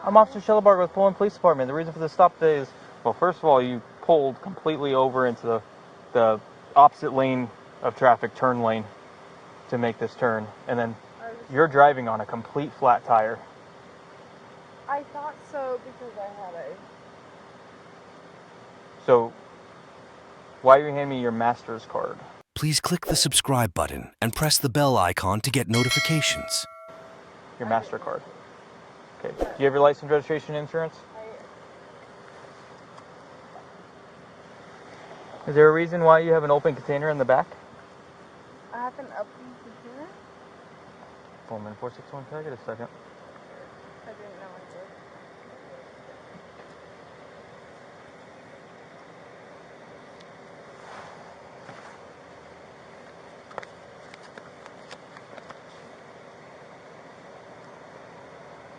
I'm Officer Shellabarger with Pullman Police Department. The reason for the stop today is, well, first of all, you pulled completely over into the opposite lane of traffic, turn lane, to make this turn. And then you're driving on a complete flat tire. I thought so because I had a... So, why are you handing me your master's card? Please click the subscribe button and press the bell icon to get notifications. Your MasterCard. Okay. Do you have your license, registration, insurance? Is there a reason why you have an open container in the back? I have an open container? Pullman 461, can I get a second? I didn't know I did.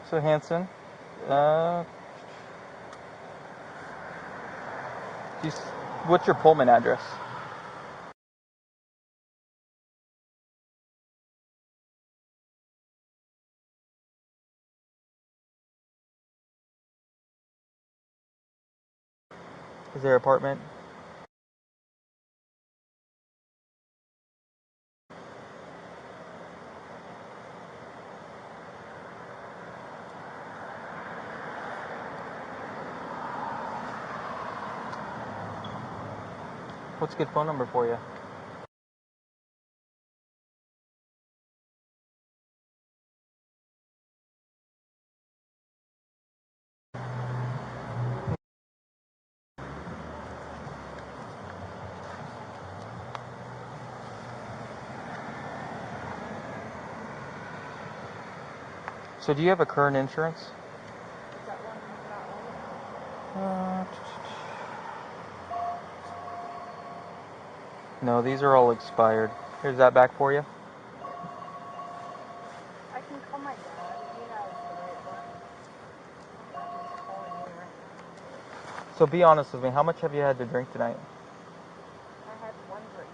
So Hansen, what's your Pullman address? Is there an apartment? What's a good phone number for you? So do you have a current insurance? Is that one not on? No, these are all expired. Here's that back for you. I can call my dad. He has the right one. He's calling me right now. So be honest with me, how much have you had to drink tonight? I had one drink.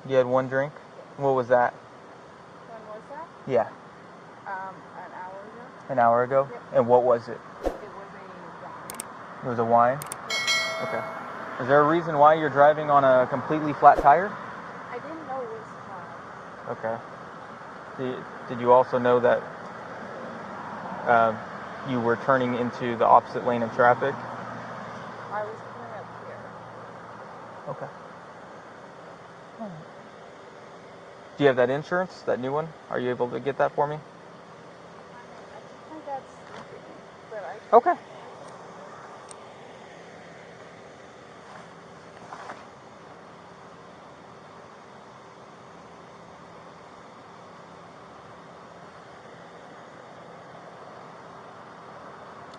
You had one drink? What was that? When was that? Yeah. An hour ago. An hour ago? Yep. And what was it? It was a wine. It was a wine? Yep. Okay. Is there a reason why you're driving on a completely flat tire? I didn't know it was flat. Okay. Did you also know that you were turning into the opposite lane of traffic? I was coming up here. Okay. Do you have that insurance, that new one? Are you able to get that for me? I think my dad's sleeping, but I... Okay.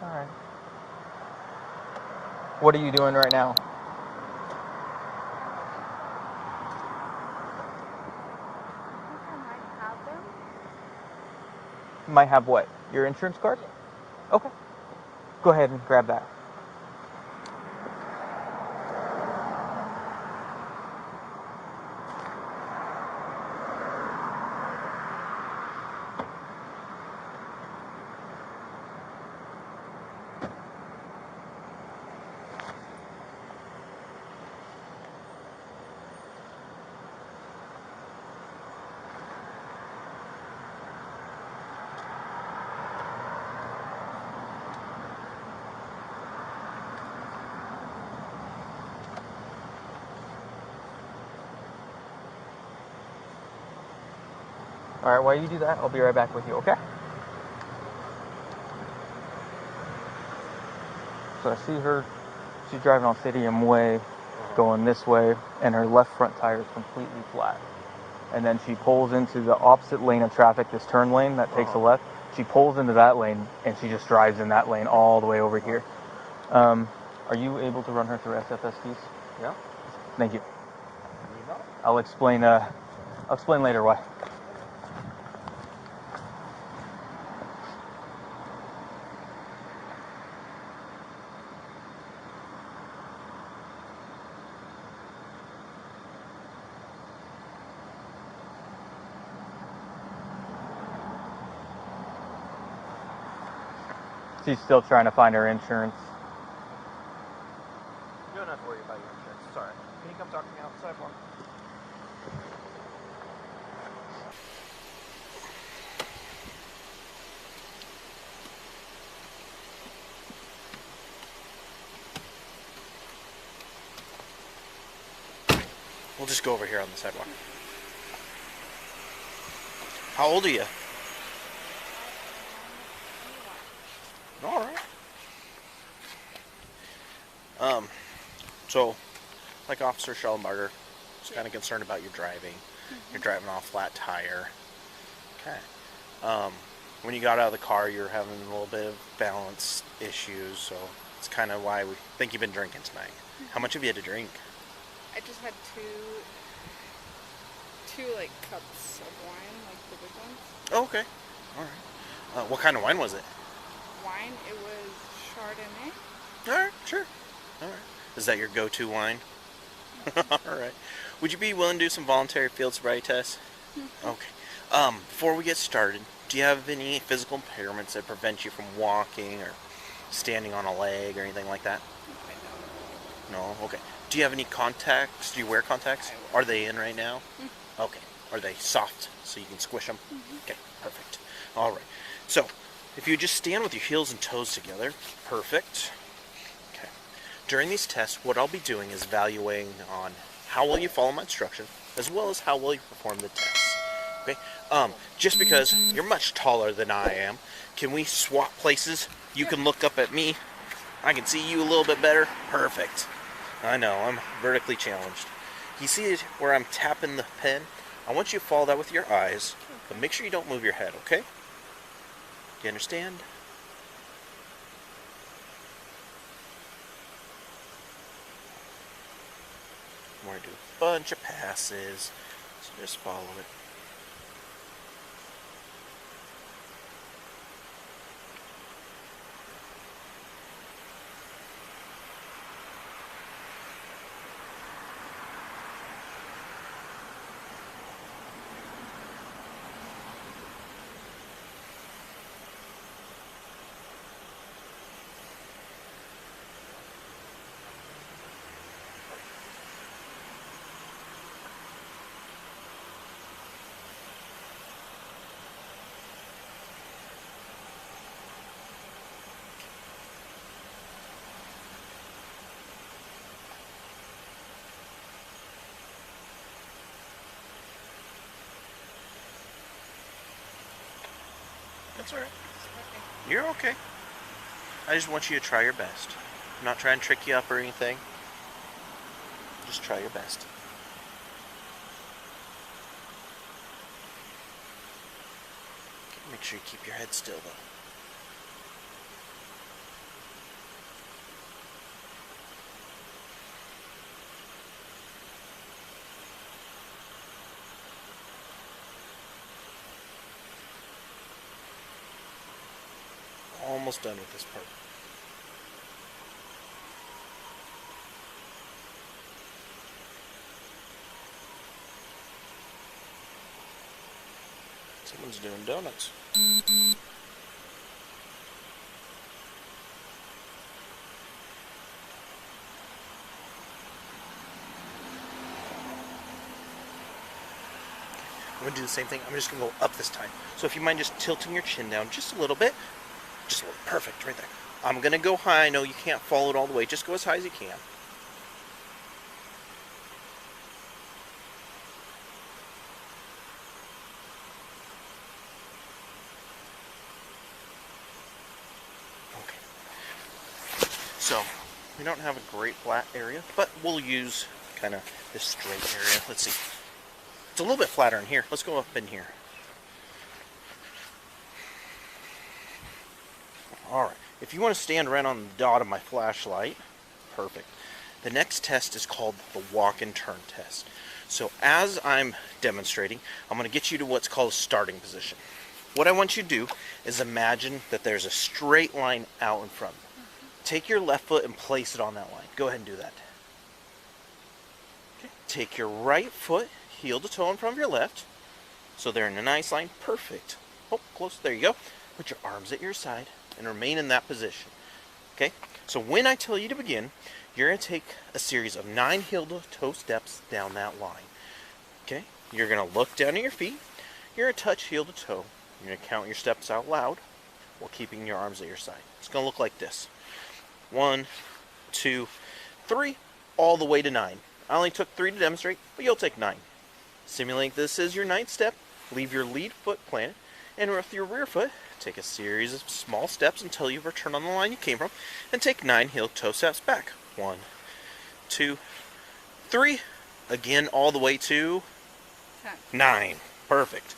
All right. What are you doing right now? I think I might have them. Might have what? Your insurance card? Yeah. Okay. Go ahead and grab that. All right, while you do that, I'll be right back with you, okay? So I see her, she's driving on Stadium Way, going this way, and her left front tire is completely flat. And then she pulls into the opposite lane of traffic, this turn lane that takes a left. She pulls into that lane, and she just drives in that lane all the way over here. Are you able to run her through SFSDs? Yeah. Thank you. You know? I'll explain later why. She's still trying to find her insurance. You don't have to worry about your insurance. It's alright. Can you come talk to me outside for me? We'll just go over here on the sidewalk. How old are you? Alright. So, like Officer Shellabarger, was kind of concerned about your driving. You're driving on a flat tire. Okay. When you got out of the car, you're having a little bit of balance issues, so it's kind of why we think you've been drinking tonight. How much have you had to drink? I just had two like cups of wine, like the big ones. Oh, okay. Alright. What kind of wine was it? Wine, it was Chardonnay. Alright, sure. Alright. Is that your go-to wine? Alright. Would you be willing to do some voluntary field sobriety tests? Okay. Before we get started, do you have any physical impairments that prevent you from walking or standing on a leg or anything like that? I No? Okay. Do you have any contacts? Do you wear contacts? I wear. Are they in right now? Okay. Are they soft so you can squish them? Okay, perfect. Alright. So, if you just stand with your heels and toes together, perfect. Okay. During these tests, what I'll be doing is evaluating on how well you follow my instruction, as well as how well you perform the tests. Okay? Just because you're much taller than I am, can we swap places? You can look up at me. I can see you a little bit better. Perfect. I know, I'm vertically challenged. You see where I'm tapping the pen? I want you to follow that with your eyes, but make sure you don't move your head, okay? Do you understand? We're going to do a bunch of passes, so just follow it. That's alright. You're okay. I just want you to try your best. I'm not trying to trick you up or anything. Just try your best. Okay, make sure you keep your head still though. Almost done with this part. Someone's doing donuts. I'm going to do the same thing. I'm just going to go up this time. So if you mind just tilting your chin down just a little bit. Just a little. Perfect, right there. I'm going to go high. I know you can't follow it all the way. Just go as high as you can. Okay. So, we don't have a great flat area, but we'll use kind of this straight area. Let's see. It's a little bit flatter in here. Let's go up in here. Alright, if you want to stand right on the dot of my flashlight, perfect. The next test is called the walk and turn test. So as I'm demonstrating, I'm going to get you to what's called a starting position. What I want you to do is imagine that there's a straight line out in front. Take your left foot and place it on that line. Go ahead and do that. Okay. Take your right foot, heel to toe in front of your left. So they're in a nice line. Perfect. Oh, close. There you go. Put your arms at your side. and remain in that position. Okay? So when I tell you to begin, you're going to take a series of 9 heel-to-toe steps down that line. Okay? You're going to look down at your feet. You're going to touch heel to toe. You're going to count your steps out loud while keeping your arms at your side. It's going to look like this. 1, 2, 3, all the way to 9. I only took 3 to demonstrate, but you'll take 9. Simulate this as your 9th step. Leave your lead foot planted, and with your rear foot, take a series of small steps until you've returned on the line you came from, and take 9 heel-toe steps back. 1, 2, 3. Again, all the way to 9. Perfect.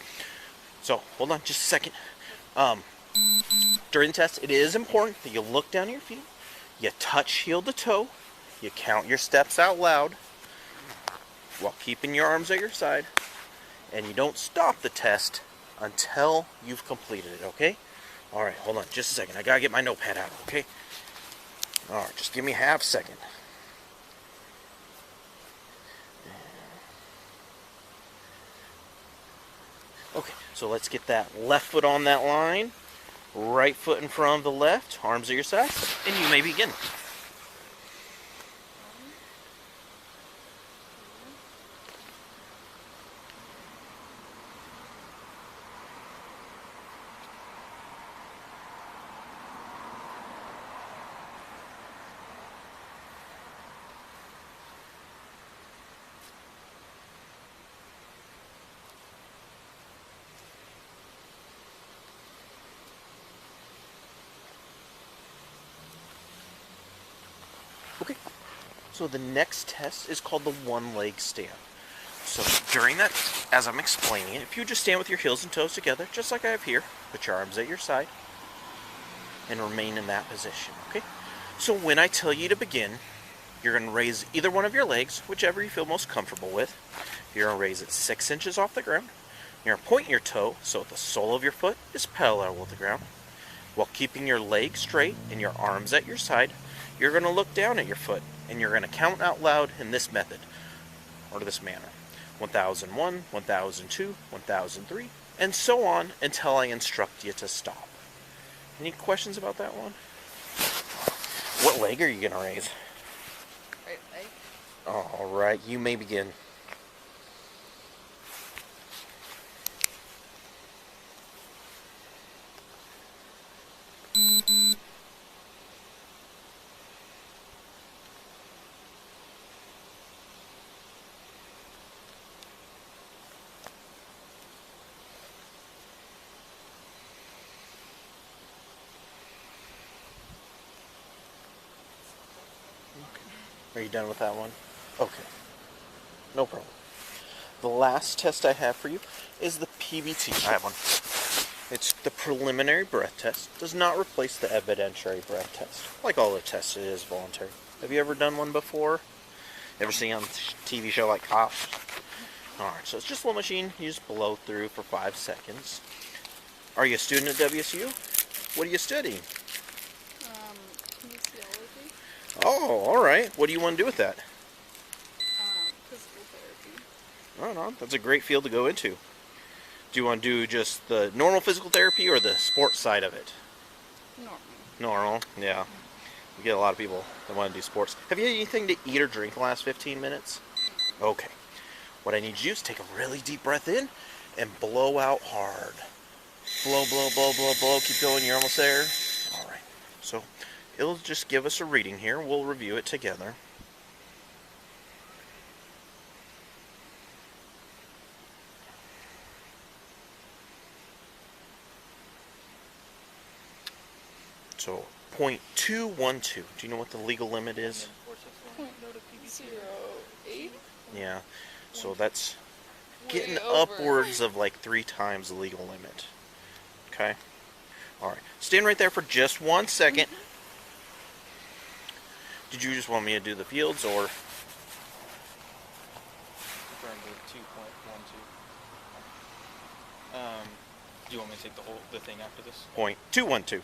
So, hold on just a second. During the test, it is important that you look down at your feet, you touch heel to toe, you count your steps out loud while keeping your arms at your side, and you don't stop the test until you've completed it, okay? Alright, hold on just a second. I gotta get my notepad out, okay? Alright, just give me half a second. Okay, so let's get that left foot on that line, right foot in front of the left, arms at your side, and you may begin. Okay, so the next test is called the one-leg stand. So during that, as I'm explaining it, if you just stand with your heels and toes together, just like I have here, put your arms at your side, and remain in that position, okay? So when I tell you to begin, you're going to raise either one of your legs, whichever you feel most comfortable with. You're going to raise it 6 inches off the ground. You're going to point your toe so the sole of your foot is parallel with the ground. While keeping your legs straight and your arms at your side, you're going to look down at your foot, and you're going to count out loud in this method, or this manner. 1001, 1002, 1003, and so on until I instruct you to stop. Any questions about that one? What leg are you going to raise? Right leg. Alright, you may begin. Are you done with that one? Okay. No problem. The last test I have for you is the PBT. I have one. It's the preliminary breath test. Does not replace the evidentiary breath test. Like all the tests, it is voluntary. Have you ever done one before? Ever seen on a TV show like Cops? Alright, so it's just a little machine. You just blow through for 5 seconds. Are you a student at WSU? What are you studying? Kinesiology. Oh, alright. What do you want to do with that? Physical therapy. Right on. That's a great field to go into. Do you want to do just the normal physical therapy or the sports side of it? Normal. Normal, yeah. You get a lot of people that want to do sports. Have you had anything to eat or drink the last 15 minutes? Okay. What I need you to do is take a really deep breath in and blow out hard. Blow, blow, blow, blow, blow. Keep going. You're almost there. All right. So it'll just give us a reading here. We'll review it together. So 0.212. Do you know what the legal limit is? 0.08. Yeah. So that's getting Way over. upwards of like 3 times the legal limit. Okay? Alright. Stand right there for just 1 second. Did you just want me to do the fields or? Referring to 2.12. Do you want me to take the thing after this? 0.212.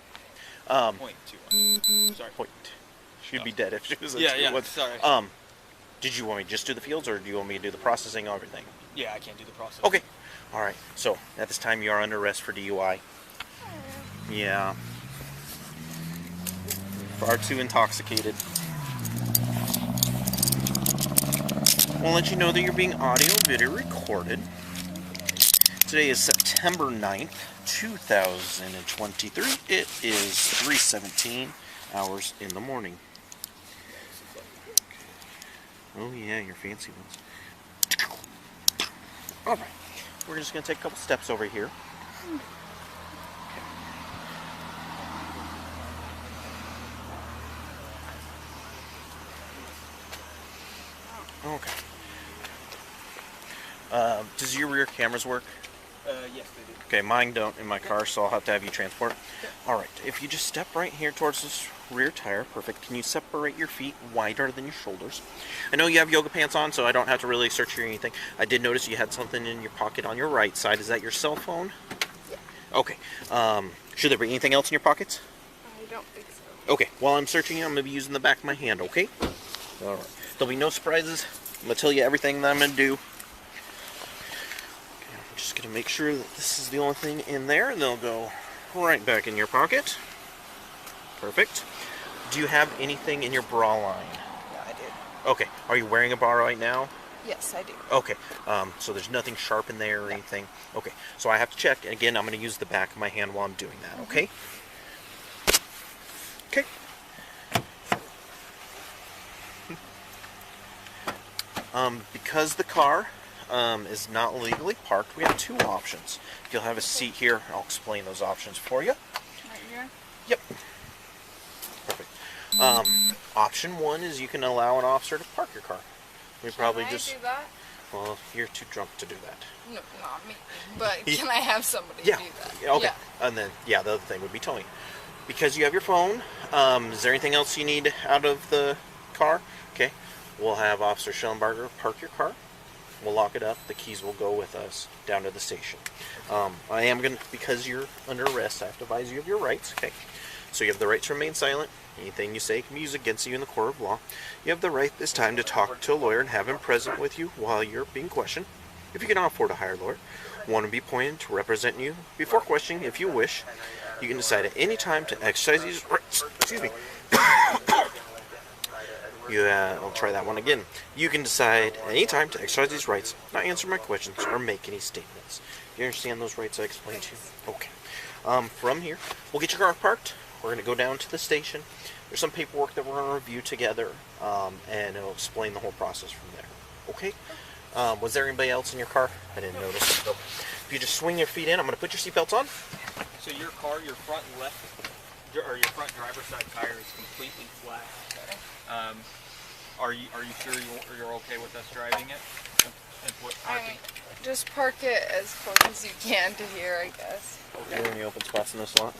0.2. Sorry. Point. She'd be dead if she was a Yeah, 2.1. sorry. Did you want me to just do the fields or do you want me to do the processing of everything? Yeah, I can't do the process. Okay. Alright. So, at this time you are under arrest for DUI. Yeah. Far too intoxicated. We'll let you know that you're being audio video recorded. Today is September 9th, 2023. It is 3:17 hours in the morning. Oh yeah, your fancy ones. Alright, we're just going to take a couple steps over here. Okay. Does your rear cameras work? Yes, they do. Okay, mine don't in my car, so I'll have to have you transport. Alright, if you just step right here towards this rear tire, perfect. Can you separate your feet wider than your shoulders? I know you have yoga pants on, so I don't have to really search for anything. I did notice you had something in your pocket on your right side. Is that your cell phone? Yeah. Okay. Should there be anything else in your pockets? I don't think so. Okay, while I'm searching, I'm going to be using the back of my hand, okay? Alright. There'll be no surprises. I'm going to tell you everything that I'm going to do. Okay, I'm just going to make sure that this is the only thing in there, and they'll go right back in your pocket. Perfect. Do you have anything in your bra line? Yeah, I do. Okay. Are you wearing a bra right now? Yes, I do. Okay. So there's nothing sharp in there or anything? Okay. So I have to check. And again, I'm going to use the back of my hand while I'm doing that, okay? Okay. Because the car is not legally parked, we have two options. If you'll have a seat here, I'll explain those options for you. Right here? Yep. Perfect. Option one is you can allow an officer to park your car. We probably Can I just... do that? Well, you're too drunk to do that. No, not me. But can I have somebody Yeah. do that? Yeah, okay. Yeah. And then, yeah, the other thing would be towing. Because you have your phone, is there anything else you need out of the car? Okay. We'll have Officer Shellabarger park your car. We'll lock it up. The keys will go with us down to the station. I am going to, because you're under arrest, I have to advise you of your rights. Okay. So you have the right to remain silent. Anything you say can be used against you in the court of law. You have the right this time to talk to a lawyer and have him present with you while you're being questioned. If you cannot afford a hired lawyer, one will be appointed to represent you before questioning if you wish. You can decide at any time to exercise these rights. Excuse me. I'll try that one again. You can decide at any time to exercise these rights, not answer my questions, or make any statements. You understand those rights I explained to you? Okay. From here, we'll get your car parked. We're going to go down to the station. There's some paperwork that we're going to review together, and it'll explain the whole process from there. Okay? Was there anybody else in your car? I didn't notice. If you just swing your feet in, I'm going to put your seatbelts on. So your car, your front left, or your front driver's side tire is completely flat. Are you sure you're okay with us driving it? I mean, just park it as close as you can to here, I guess. Are there any open spots in this lot?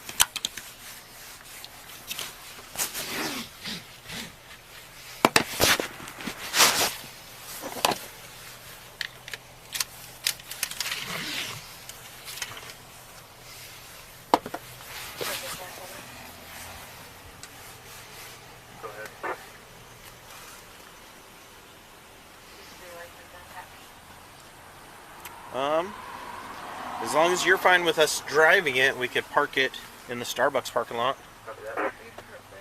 As long as you're fine with us driving it, we could park it in the Starbucks parking lot.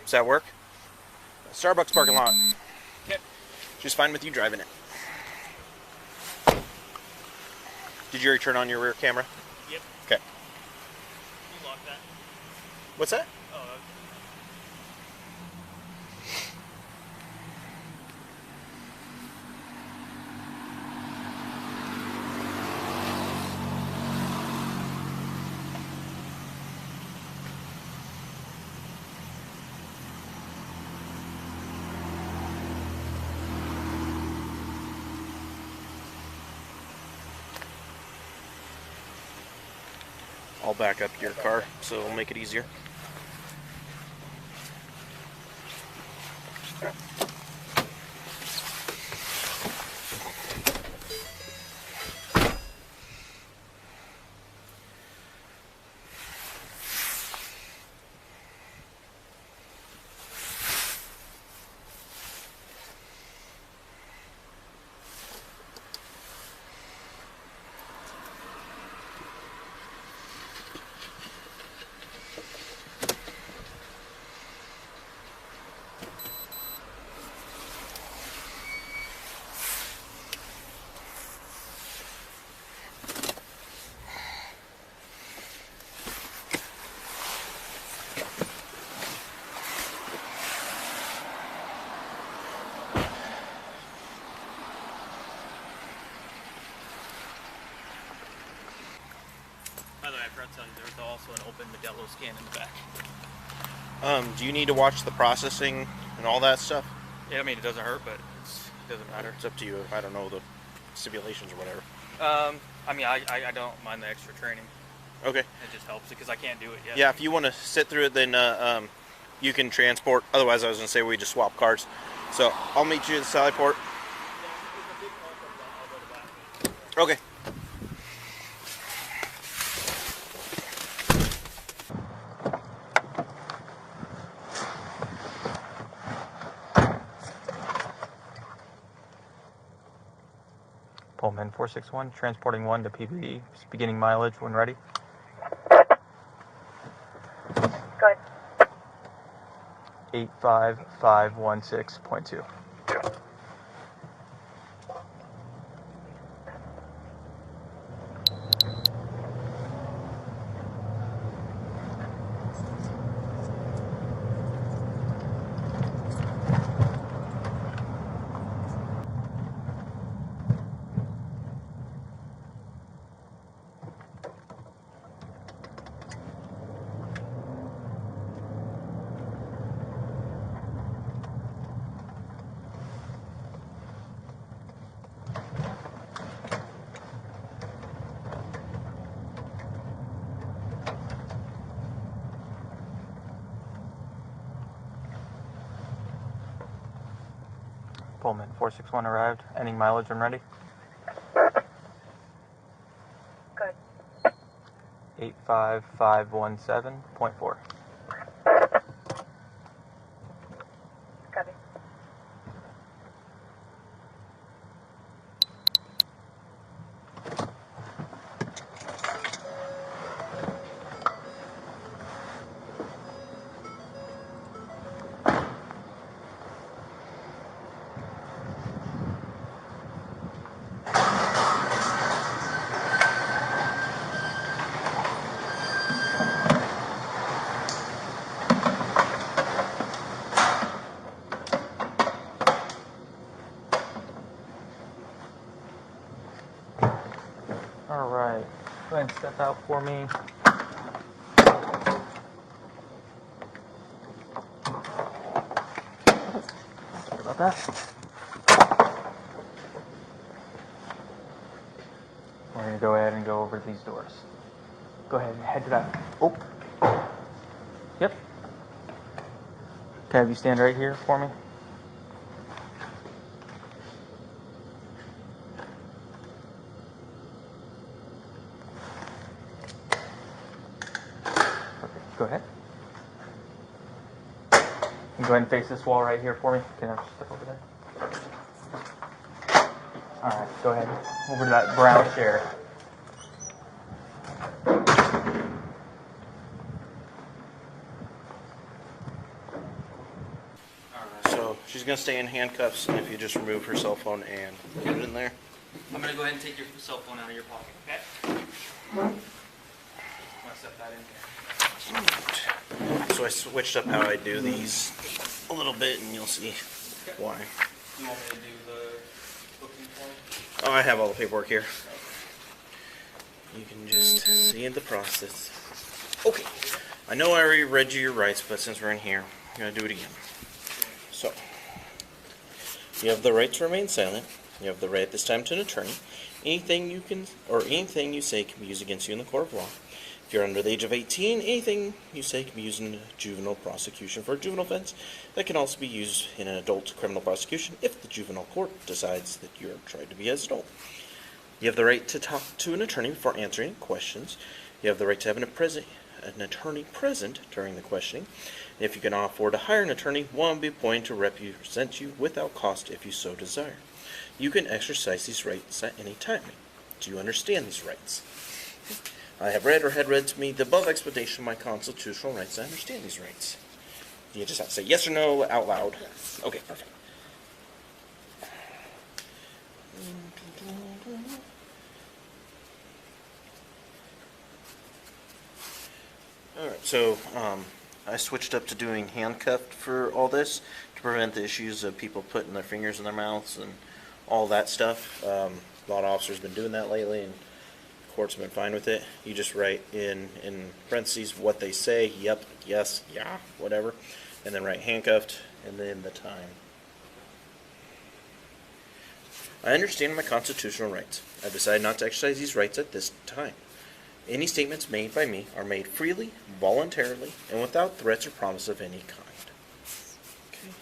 Does that work? Starbucks parking lot. Okay. Just fine with you driving it. Did you already turn on your rear camera? Yep. Okay. Can you lock that? What's that? Oh, I'll back up your car so it'll make it easier. forgot to tell you, there's also an open Modelo scan in the back. Do you need to watch the processing and all that stuff? Yeah, I mean, it doesn't hurt, but it doesn't matter. It's up to you. I don't know the stipulations or whatever. I mean, I don't mind the extra training. Okay. It just helps because I can't do it yet. Yeah, if you want to sit through it, then you can transport. Otherwise, I was going to say we just swap cars. So I'll meet you at the Sally Port. Okay. Pullman 461, transporting 1 to PBD, beginning mileage when ready. Good. 85516.2. Pullman 461 arrived, ending mileage when ready. Good. 85517.4. Copy. All right, go ahead and step out for me. Sorry about that. We're going to go ahead and go over these doors. Go ahead and head to that. Oh. Yep. Can I have you stand right here for me? Perfect. Go ahead. And go ahead and face this wall right here for me. Can I step over there? All right, go ahead. Over to that brown chair. So she's going to stay in handcuffs, and if you just remove her cell phone and get it in there. I'm going to go ahead and take your cell phone out of your pocket, okay? I'm going to set that in here. So I switched up how I do these a little bit, and you'll see why. You want me to do the booking form? Oh, I have all the paperwork here. You can just see the process. Okay. I know I already read you your rights, but since we're in here, I'm going to do it again. So, you have the right to remain silent. You have the right at this time to an attorney. Anything you say can be used against you in the court of law. If you're under the age of 18, anything you say can be used in a juvenile prosecution for a juvenile offense. That can also be used in an adult criminal prosecution if the juvenile court decides that you are tried to be as an adult. You have the right to talk to an attorney before answering questions. You have the right to have an attorney present during the questioning. If you cannot afford to hire an attorney, one will be appointed to represent you without cost if you so desire. You can exercise these rights at any time. Do you understand these rights? I have read or had read to me the above explanation of my constitutional rights. I understand these rights. You just have to say yes or no out loud. Yes. Okay, perfect. Alright, so I switched up to doing handcuffed for all this to prevent the issues of people putting their fingers in their mouths and all that stuff. A lot of officers have been doing that lately, and court's been fine with it. You just write in parentheses what they say, yep, yes, yeah, whatever, and then write handcuffed, and then the time. I understand my constitutional rights. I've decided not to exercise these rights at this time. Any statements made by me are made freely, voluntarily, and without threats or promise of any kind. Okay.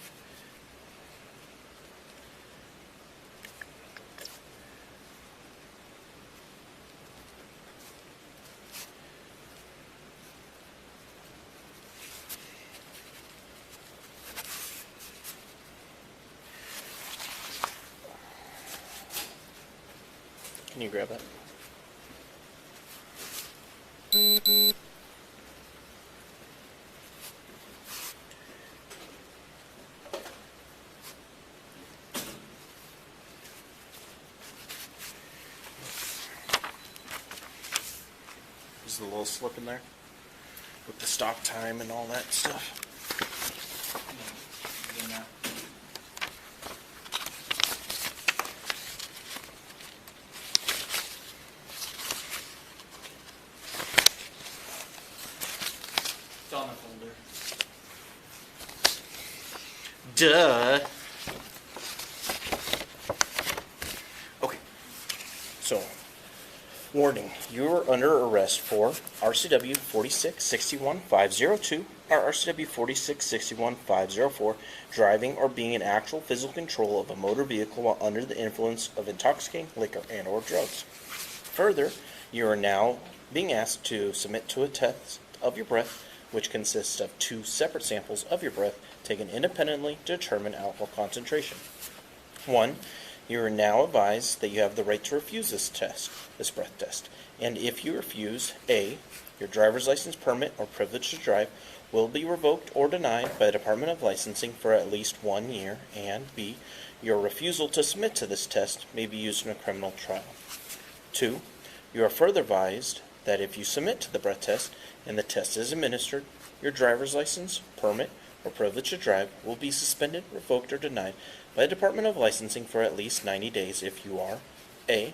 Can you grab that? There's a little slip in there with the stop time and all that stuff. It's on the folder. Duh. Okay. So, warning, you are under arrest for RCW 46-61502 or RCW 46-61504, driving or being in actual physical control of a motor vehicle while under the influence of intoxicating liquor and or drugs. Further, you are now being asked to submit to a test of your breath, which consists of 2 separate samples of your breath taken independently to determine alcohol concentration. 1. You are now advised that you have the right to refuse this breath test, and if you refuse, A, your driver's license, permit, or privilege to drive will be revoked or denied by the Department of Licensing for at least 1 year, and B, your refusal to submit to this test may be used in a criminal trial. 2. You are further advised that if you submit to the breath test and the test is administered, your driver's license, permit, or privilege to drive will be suspended, revoked, or denied by the Department of Licensing for at least 90 days if you are A,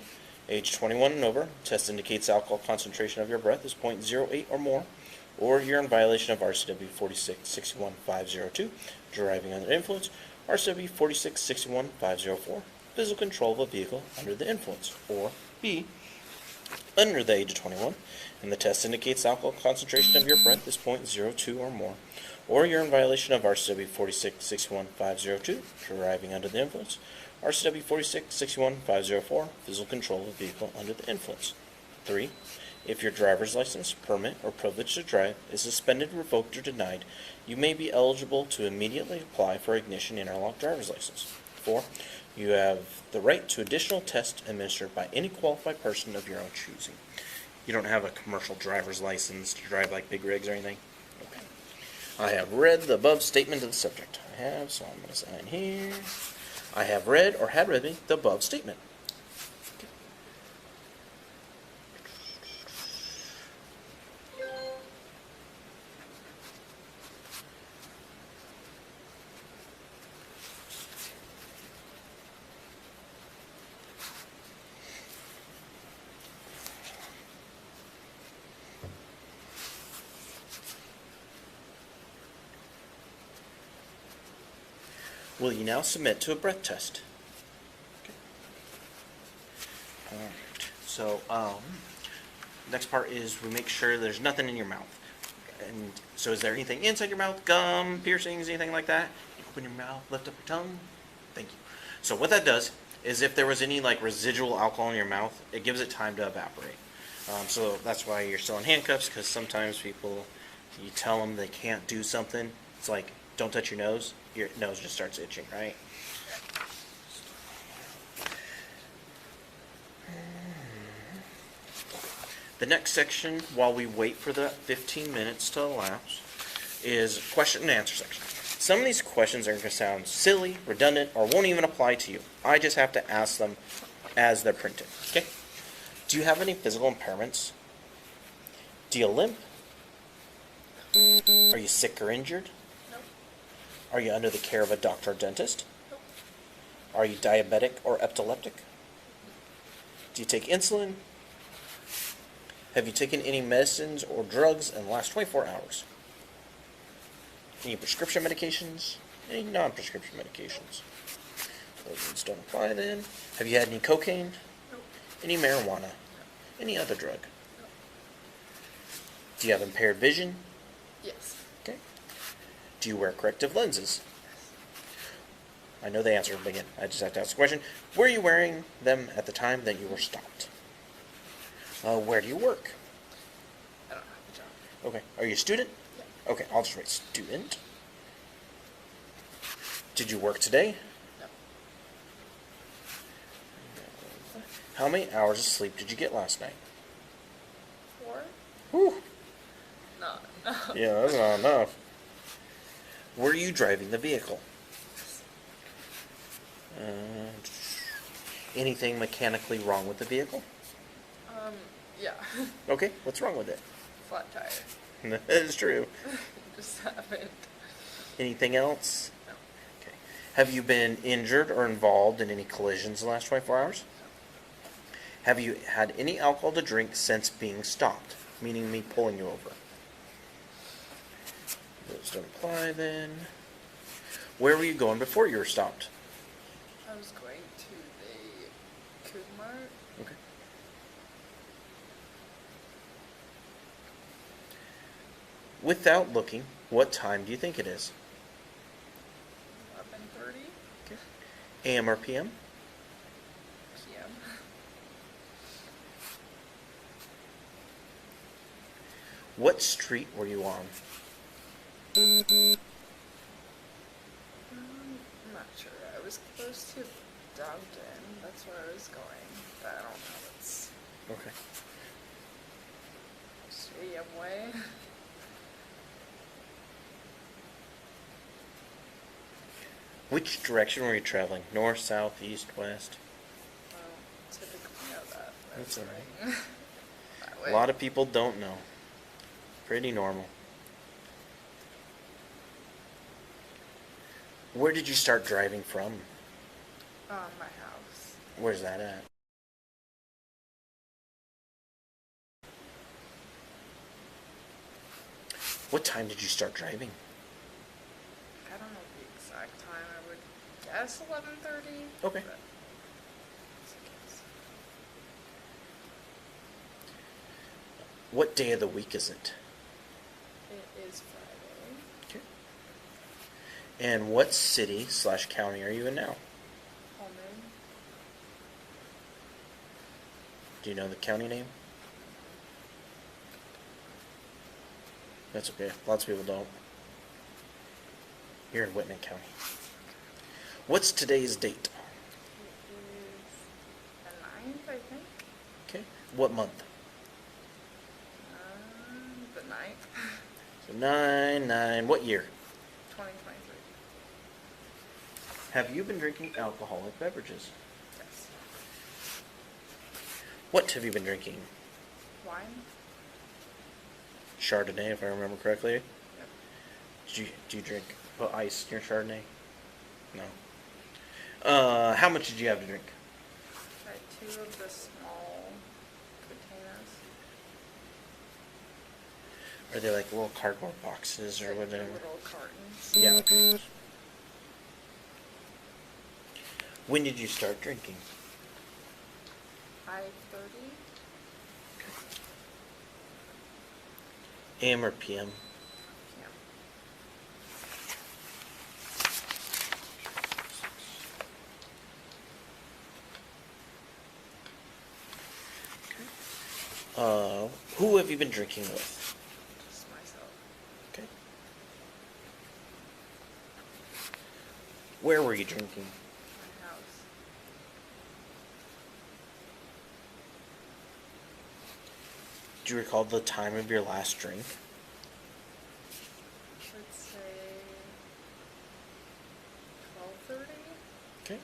age 21 and over, test indicates alcohol concentration of your breath is 0.08 or more, or you're in violation of RCW 46-61502, driving under the influence, RCW 46-61504, physical control of a vehicle under the influence, or B, under the age of 21, and the test indicates alcohol concentration of your breath is 0.02 or more, or you're in violation of RCW 46-61502, driving under the influence, RCW 46-61504, physical control of a vehicle under the influence. 3. If your driver's license, permit, or privilege to drive is suspended, revoked, or denied, you may be eligible to immediately apply for ignition interlock driver's license. 4. You have the right to additional tests administered by any qualified person of your own choosing. You don't have a commercial driver's license to drive like big rigs or anything? Okay. I have read the above statement of the subject. I have, so I'm going to sign here. I have read or had read the above statement. Will you now submit to a breath test? Okay. Alright, so next part is we make sure there's nothing in your mouth. And so is there anything inside your mouth? Gum, piercings, anything like that? You open your mouth, lift up your tongue. Thank you. So what that does is if there was any like residual alcohol in your mouth, it gives it time to evaporate. So that's why you're still in handcuffs, because sometimes people, you tell them they can't do something. It's like, don't touch your nose just starts itching, right? The next section, while we wait for the 15 minutes to elapse, is question and answer section. Some of these questions are going to sound silly, redundant, or won't even apply to you. I just have to ask them as they're printed. Okay? Do you have any physical impairments? Do you limp? Are you sick or injured? Are you under the care of a doctor or dentist? Nope. Are you diabetic or epileptic? Do you take insulin? Have you taken any medicines or drugs in the last 24 hours? Any prescription medications? Any non-prescription medications? Those ones don't apply then. Have you had any cocaine? Nope. Any marijuana? Any other drug? Do you have impaired vision? Yes. Okay. Do you wear corrective lenses? I know the answer, but again, I just have to ask the question. Were you wearing them at the time that you were stopped? Where do you work? I don't have a job. Okay. Are you a student? Yeah. Okay, I'll just write student. Did you work today? No. How many hours of sleep did you get last night? 4? Whew. No. Yeah, that's not enough. Were you driving the vehicle? Anything mechanically wrong with the vehicle? Yeah. Okay, what's wrong with it? Flat tire. That is true. Just happened. Anything else? No. Okay. Have you been injured or involved in any collisions in the last 24 hours? Have you had any alcohol to drink since being stopped? Meaning me pulling you over. Those don't apply then. Where were you going before you were stopped? I was going to the Kumar. Okay. Without looking, what time do you think it is? 11:30 Okay. AM or PM? p.m. What street were you on? I'm not sure. I was close to Downton. That's where I was going. But I don't know. It's Okay. Stadium Way. Which direction were you traveling? North, south, east, west? Well, typically know that. but That's it's all going that way. A lot of people don't know. Pretty normal. Where did you start driving from? My house. Where's that at? What time did you start driving? I don't know the exact time. I would guess 11:30. Okay. But it's a guess. What day of the week is it? It is Friday. Okay. And what city/county are you in now? Pullman. Do you know the county name? That's okay. Lots of people don't. You're in Whitman County. What's today's date? It is the 9th, I think. Okay. What month? The 9th. So 9/9. What year? 2023. Have you been drinking alcoholic beverages? Yes. What have you been drinking? Wine? Chardonnay, if I remember correctly. Yep. Do you put ice in your Chardonnay? No. How much did you have to drink? I had 2 of the small containers. Are they like little cardboard boxes or Like whatever? little cartons. Yeah. Okay. When did you start drinking? 5:30. AM or PM? Yeah. Who have you been drinking with? Just myself. Okay. Where were you drinking? My house. Do you recall the time of your last drink? Let's say 12:30. Okay.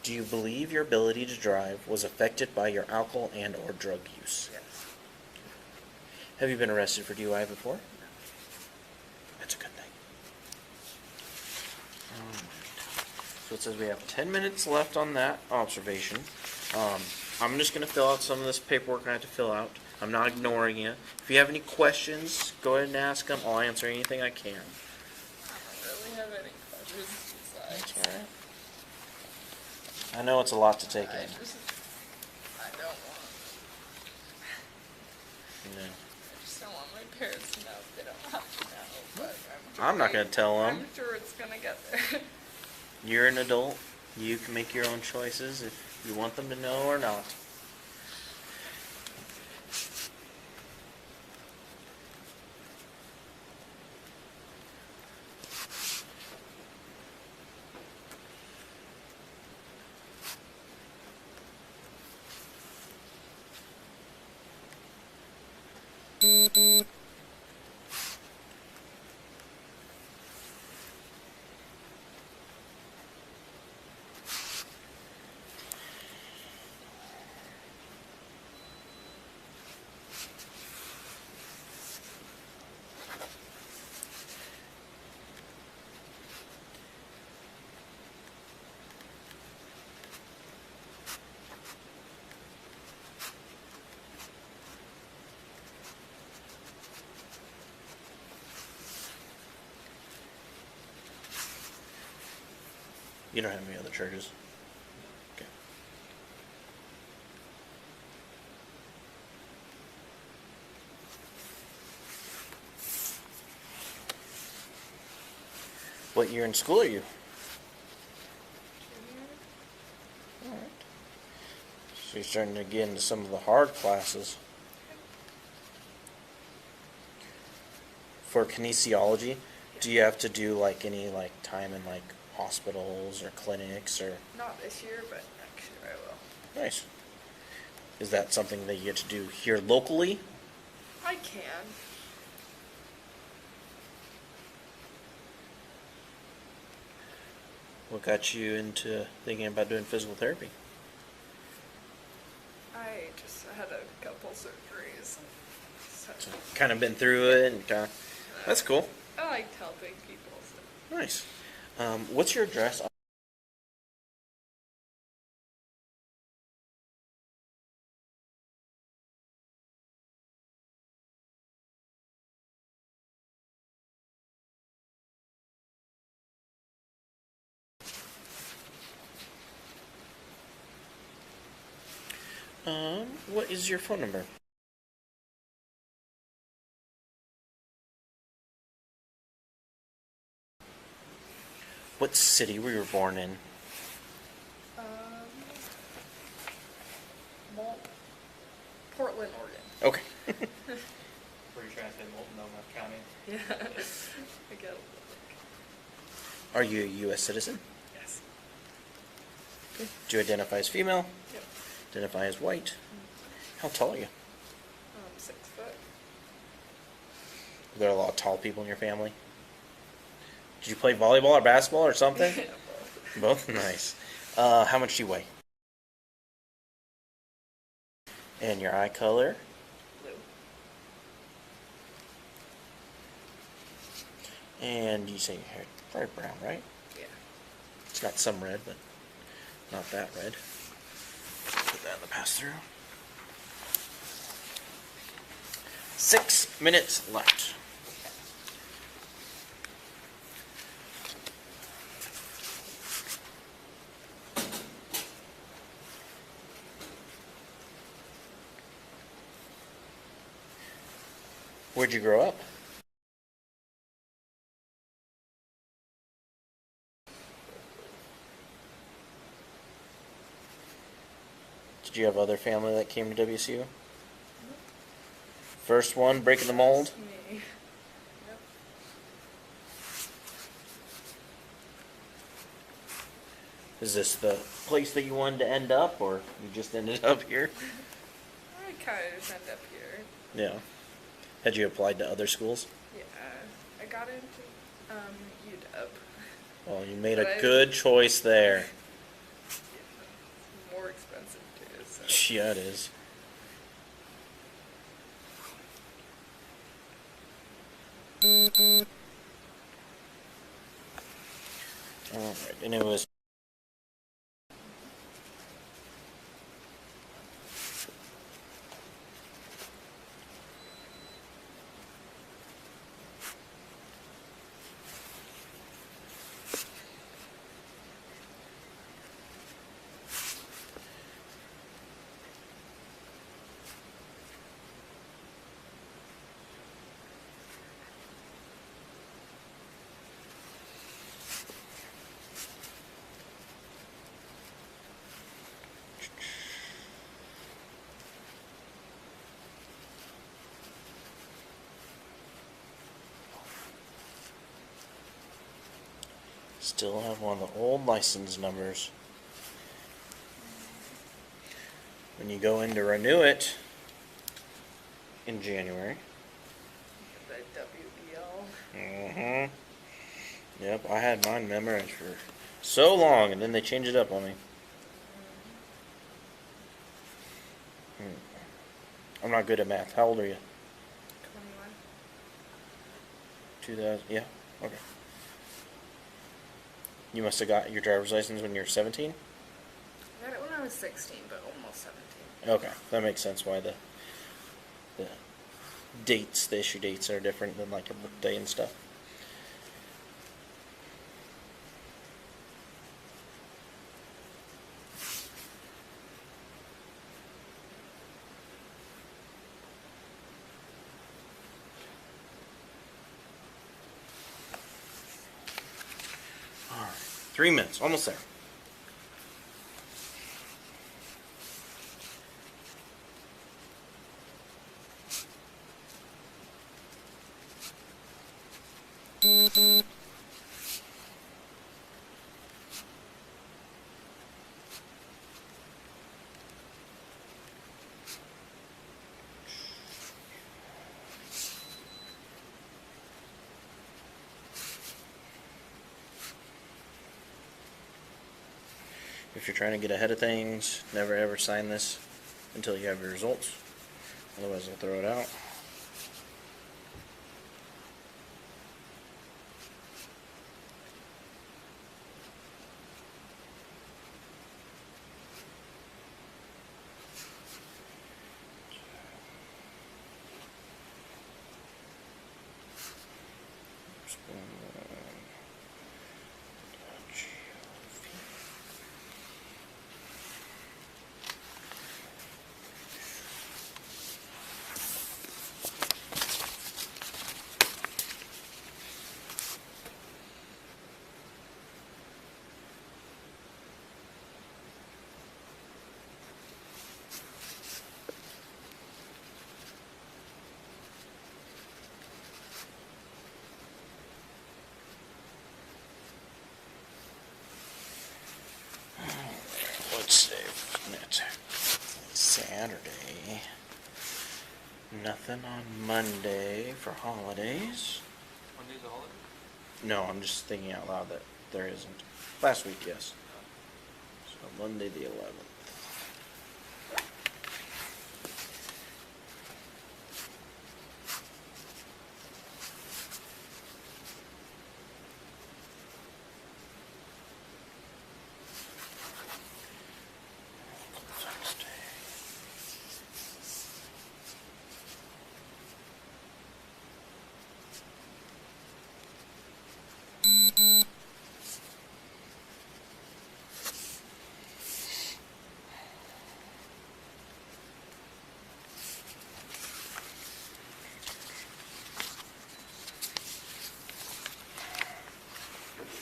Do you believe your ability to drive was affected by your alcohol and or drug use? Yes. Have you been arrested for DUI before? That's a good thing. Alright. So it says we have 10 minutes left on that observation. I'm just going to fill out some of this paperwork I have to fill out. I'm not ignoring you. If you have any questions, go ahead and ask them. I'll answer anything I can. I don't really have any questions besides. That's alright. I know it's a lot to take in. I don't want. Yeah. I just don't want my parents to know. They don't have to know, but I'm not going to tell them. I'm sure it's gonna get there. You're an adult. You can make your own choices if you want them to know or not. You don't have any other charges? Okay. What year in school are you? Alright. So you're starting to get into some of the hard classes. For kinesiology, do you have to do like any like time in like hospitals or clinics or? Not this year, but next year I will. Nice. Is that something that you get to do here locally? I can. What got you into thinking about doing physical therapy? I just had a couple surgeries. So Kind of been through it and kind of. That's cool. I liked helping people. So. Nice. What's your address? What is your phone number? What city were you born in? Portland, Oregon. Okay. Pretty sure I said Multnomah County. Yeah. I get it. Are you a U.S. citizen? Yes. Do you identify as female? Yep. Identify as white? How tall are you? 6 foot. Are there a lot of tall people in your family? Did you play volleyball or basketball or something? Yeah, Both? Nice. How much do you weigh? And your eye color? blue. And you say your hair very brown, right? Yeah. It's got some red, but not that red. Put that in the pass-through. 6 minutes left. Where'd you grow up? Did you have other family that came to WSU? First one breaking the mold? Me. Yep. Is this the place that you wanted to end up, or you just ended up here? I kind of just end up here. Yeah. Had you applied to other schools? Yeah. I got into UW. Well, you made a But I- good choice there. It's more expensive too. So. Yeah, it is. Alright, and it was Still have one of the old license numbers. When you go in to renew it in January. The WBL. Mm-hmm. Yep, I had mine memorized for so long, and then they changed it up on me. I'm not good at math. How old are you? 21. 2000. Yeah. Okay. You must have got your driver's license when you were 17? I got it when I was 16, but almost 17. Okay, that makes sense why the dates, the issue dates are different than like your birthday and stuff. All right, 3 minutes, almost there. If you're trying to get ahead of things, never ever sign this until you have your results. Otherwise, they'll throw it out. Let's save net. Saturday. Nothing on Monday for holidays. Monday's a holiday? No, I'm just thinking out loud that there isn't. Last week, yes. So Monday the 11th.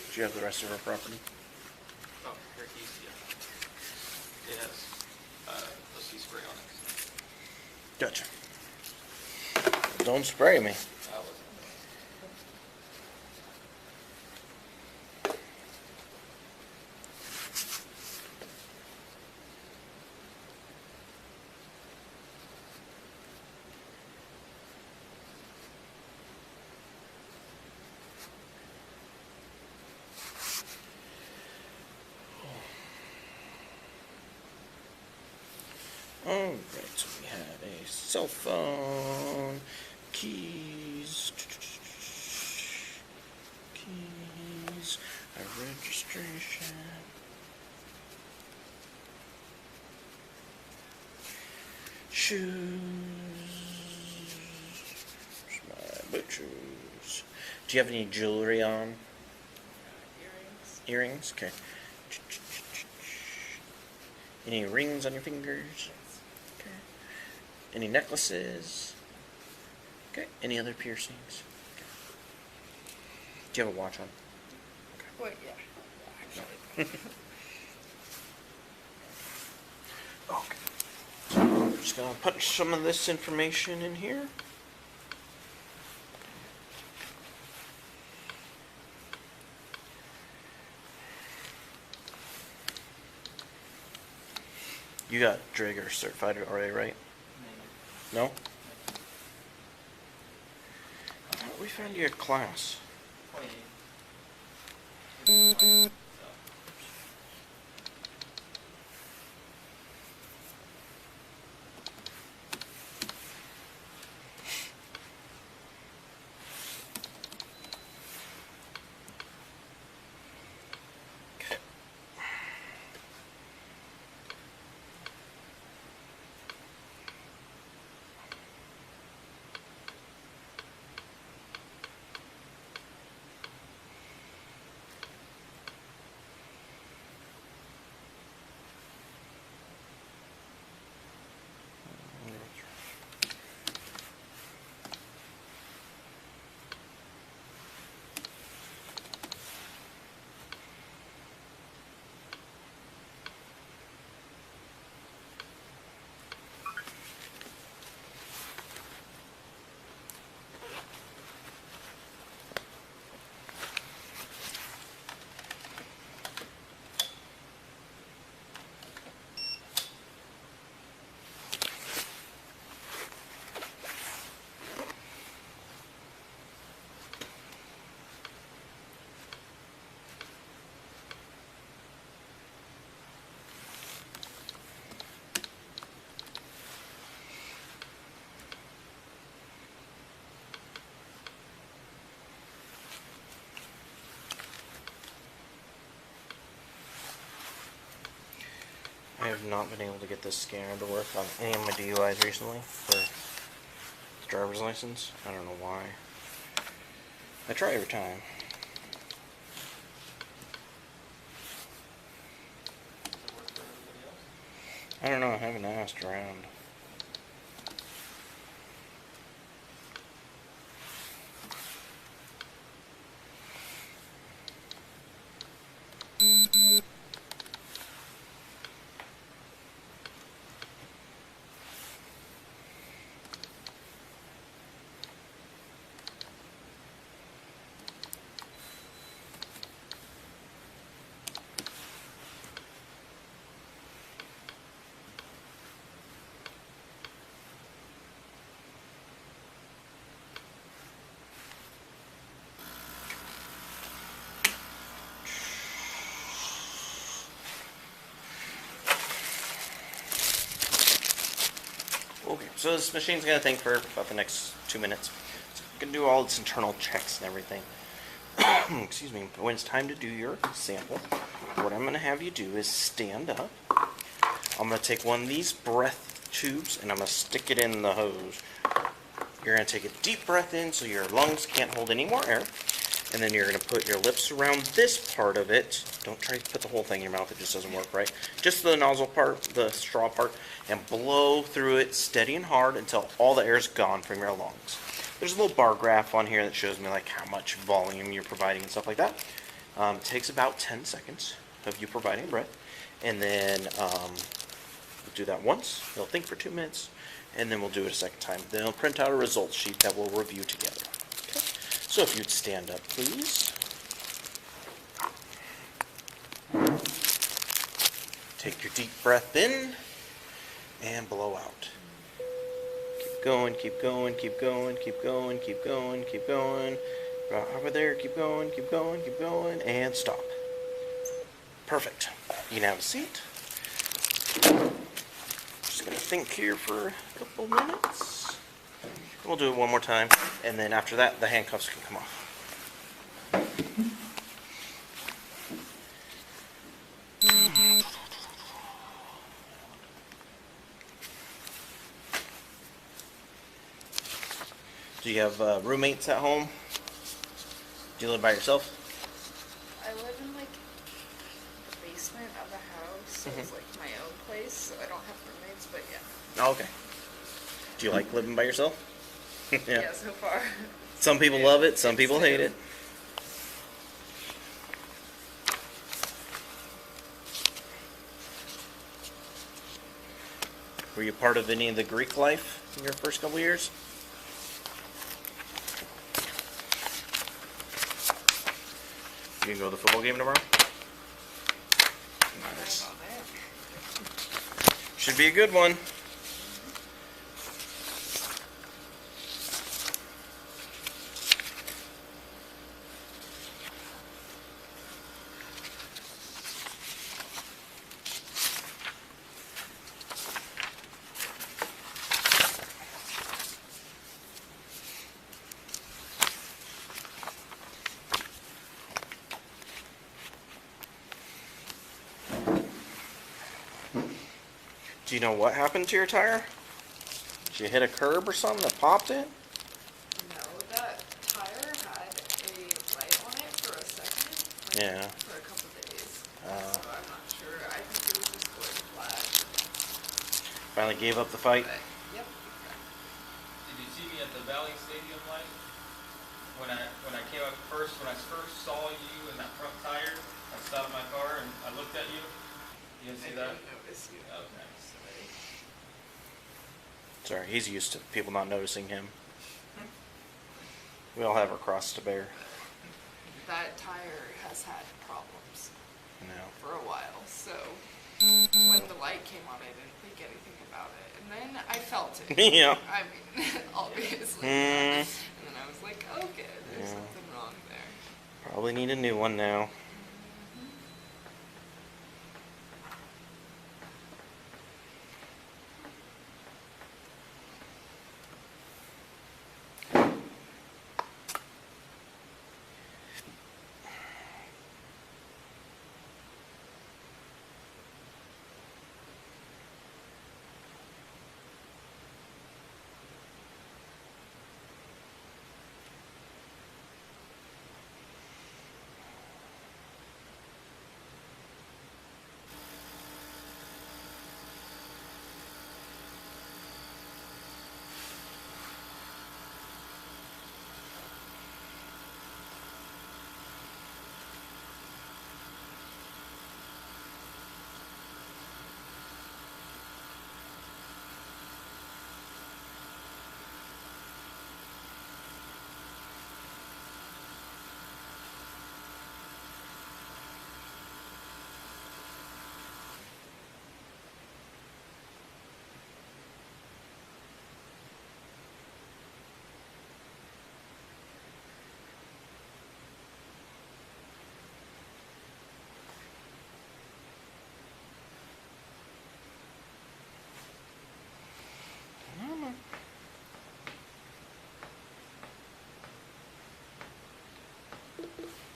Do you have the rest of our property? Oh, your keys, yeah. It has OC spray on it. Gotcha. Don't spray me. That was Alright, so we had a cell phone, keys, a registration, shoes, where's my boot shoes. Do you have any jewelry on? Earrings. Earrings? Okay. Any rings on your fingers? Okay. Any necklaces? Okay. Any other piercings? Okay. Do you have a watch on? Wait, yeah. Actually. Okay. So I'm just going to put some of this information in here. You got Drager certified already, right? No? I thought we found you a class. I have not been able to get this scanner to work on any of my DUIs recently for the driver's license. I don't know why. I try every time. I don't know, I haven't asked around. Okay, so this machine's going to think for about the next 2 minutes. It's going to do all its internal checks and everything. Excuse me. When it's time to do your sample, what I'm going to have you do is stand up. I'm going to take one of these breath tubes and I'm going to stick it in the hose. You're going to take a deep breath in so your lungs can't hold any more air. And then you're going to put your lips around this part of it. Don't try to put the whole thing in your mouth. It just doesn't work right. Just the nozzle part, the straw part, and blow through it steady and hard until all the air is gone from your lungs. There's a little bar graph on here that shows me like how much volume you're providing and stuff like that. It takes about 10 seconds of you providing breath. And then we'll do that once. It'll think for 2 minutes. And then we'll do it a second time. Then I'll print out a results sheet that we'll review together. Okay. So if you'd stand up, please. Take your deep breath in and blow out. Keep going, keep going, keep going, keep going, keep going, keep going. Right over there, keep going, keep going, keep going, and stop. Perfect. You can have a seat. Just gonna think here for a couple minutes. We'll do it one more time, and then after that, the handcuffs can come off. Do you have roommates at home? Do you live by yourself? I live in like the basement of the house, so it's like my own place, so I don't have roommates, but yeah. Oh, okay. Do you like living by yourself? Yeah, so far. Some people love it, some people hate it. Were you part of any of the Greek life in your first couple years? You can go to the football game tomorrow? Nice. Should be a good one. Do you know what happened to your tire? Did you hit a curb or something that popped it? No, that tire had a light on it for a second. Yeah. For a couple days. So I'm not sure. I think it was just going flat. Finally gave up the fight? But, yep. Did you see me at the Valley Stadium light? When I came up first, when I first saw you in that front tire, I stopped my car and I looked at you. You didn't see that? I didn't notice you. Okay. Sorry, he's used to people not noticing him. We all have our cross to bear. That tire has had problems No. for a while, so when the light came on, I didn't think anything about it. And then I felt it. Yeah. I mean, obviously. And then I was like, okay, there's something wrong there. Probably need a new one now.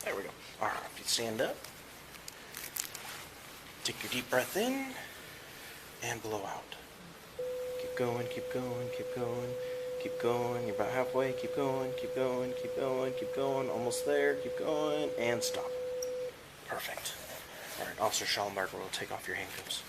There we go. All right, if you stand up, take your deep breath in and blow out. Keep going, keep going, keep going, keep going. You're about halfway. Keep going, keep going, keep going, keep going. Almost there. Keep going and stop. Perfect. All right, Officer Shellabarger will take off your handcuffs.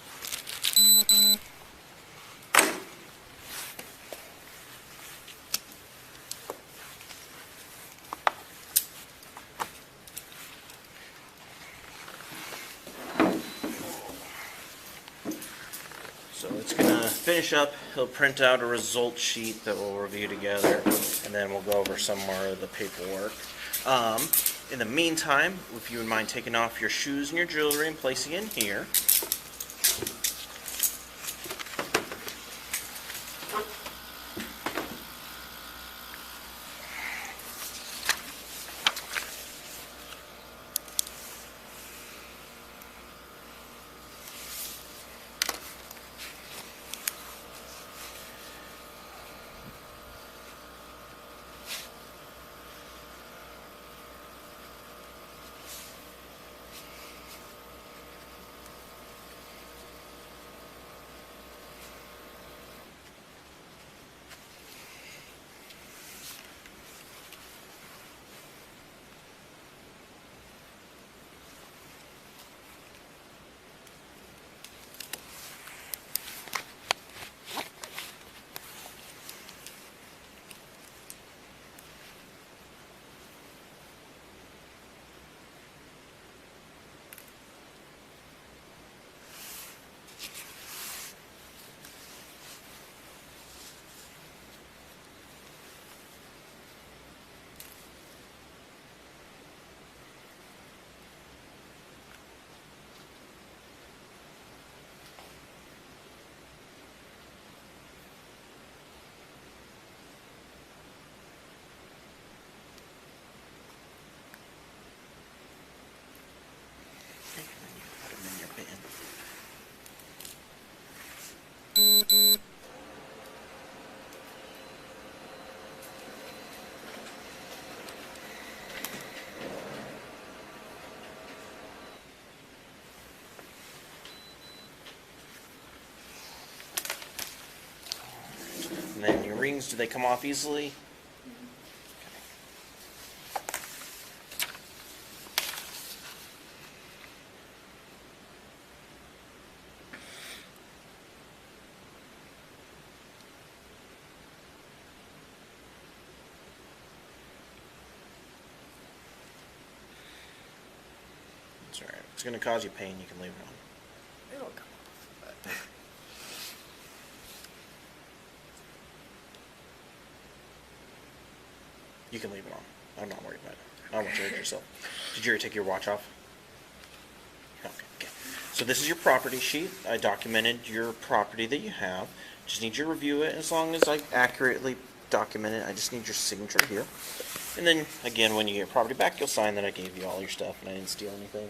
So it's going to finish up. He'll print out a result sheet that we'll review together, and then we'll go over some more of the paperwork. In the meantime, if you would mind taking off your shoes and your jewelry and placing it in here. rings, do they come off easily? It's alright. If it's going to cause you pain, you can leave it on. It'll come off, but You can leave it on. I'm not worried about it. I don't want you to hurt yourself. Did you already take your watch off? Okay. So this is your property sheet. I documented your property that you have. Just need you to review it. As long as I accurately document it, I just need your signature here. And then, again, when you get your property back, you'll sign that I gave you all your stuff and I didn't steal anything.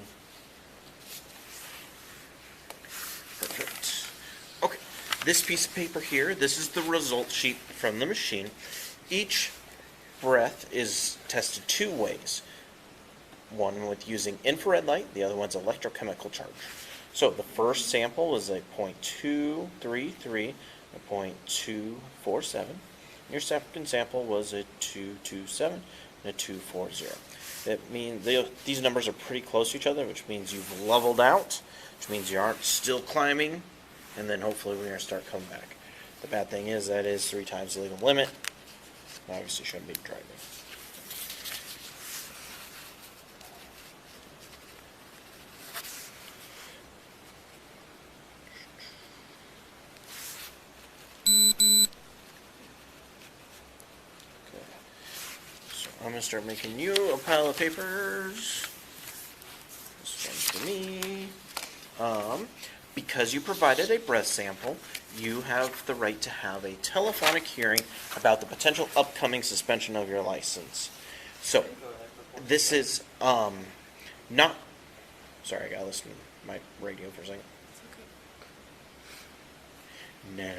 Perfect. Okay. This piece of paper here, this is the result sheet from the machine. Each breath is tested two ways. One with using infrared light, the other one's electrochemical charge. So the first sample was a 0.233, a 0.247. Your second sample was a 227 and a 240. That means these numbers are pretty close to each other, which means you've leveled out, which means you aren't still climbing, and then hopefully we're going to start coming back. The bad thing is that is 3 times the legal limit. Obviously shouldn't be driving. Okay. So I'm going to start making you a pile of papers. This one's for me. Because you provided a breath sample, you have the right to have a telephonic hearing about the potential upcoming suspension of your license. So, this is not... Sorry, I gotta listen to my radio for a second. No.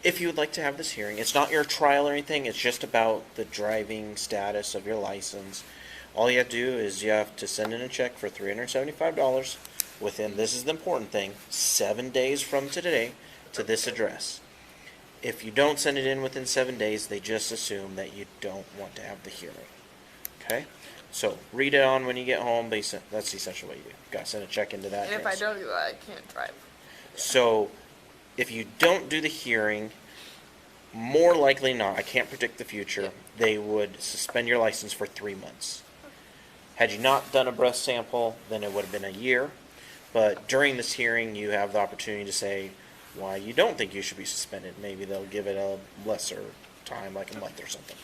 If you would like to have this hearing, it's not your trial or anything, it's just about the driving status of your license. All you have to do is you have to send in a check for $375 within, this is the important thing, 7 days from today to this address. If you don't send it in within 7 days, they just assume that you don't want to have the hearing. Okay? So, read it on when you get home. That's essentially what you do. You've got to send a check into that and if I address. don't do that, I can't drive. So, if you don't do the hearing, more likely not, I can't predict the future, they would suspend your license for 3 months. Had you not done a breath sample, then it would have been a year. But during this hearing, you have the opportunity to say why you don't think you should be suspended. Maybe they'll give it a lesser time, like a month or something.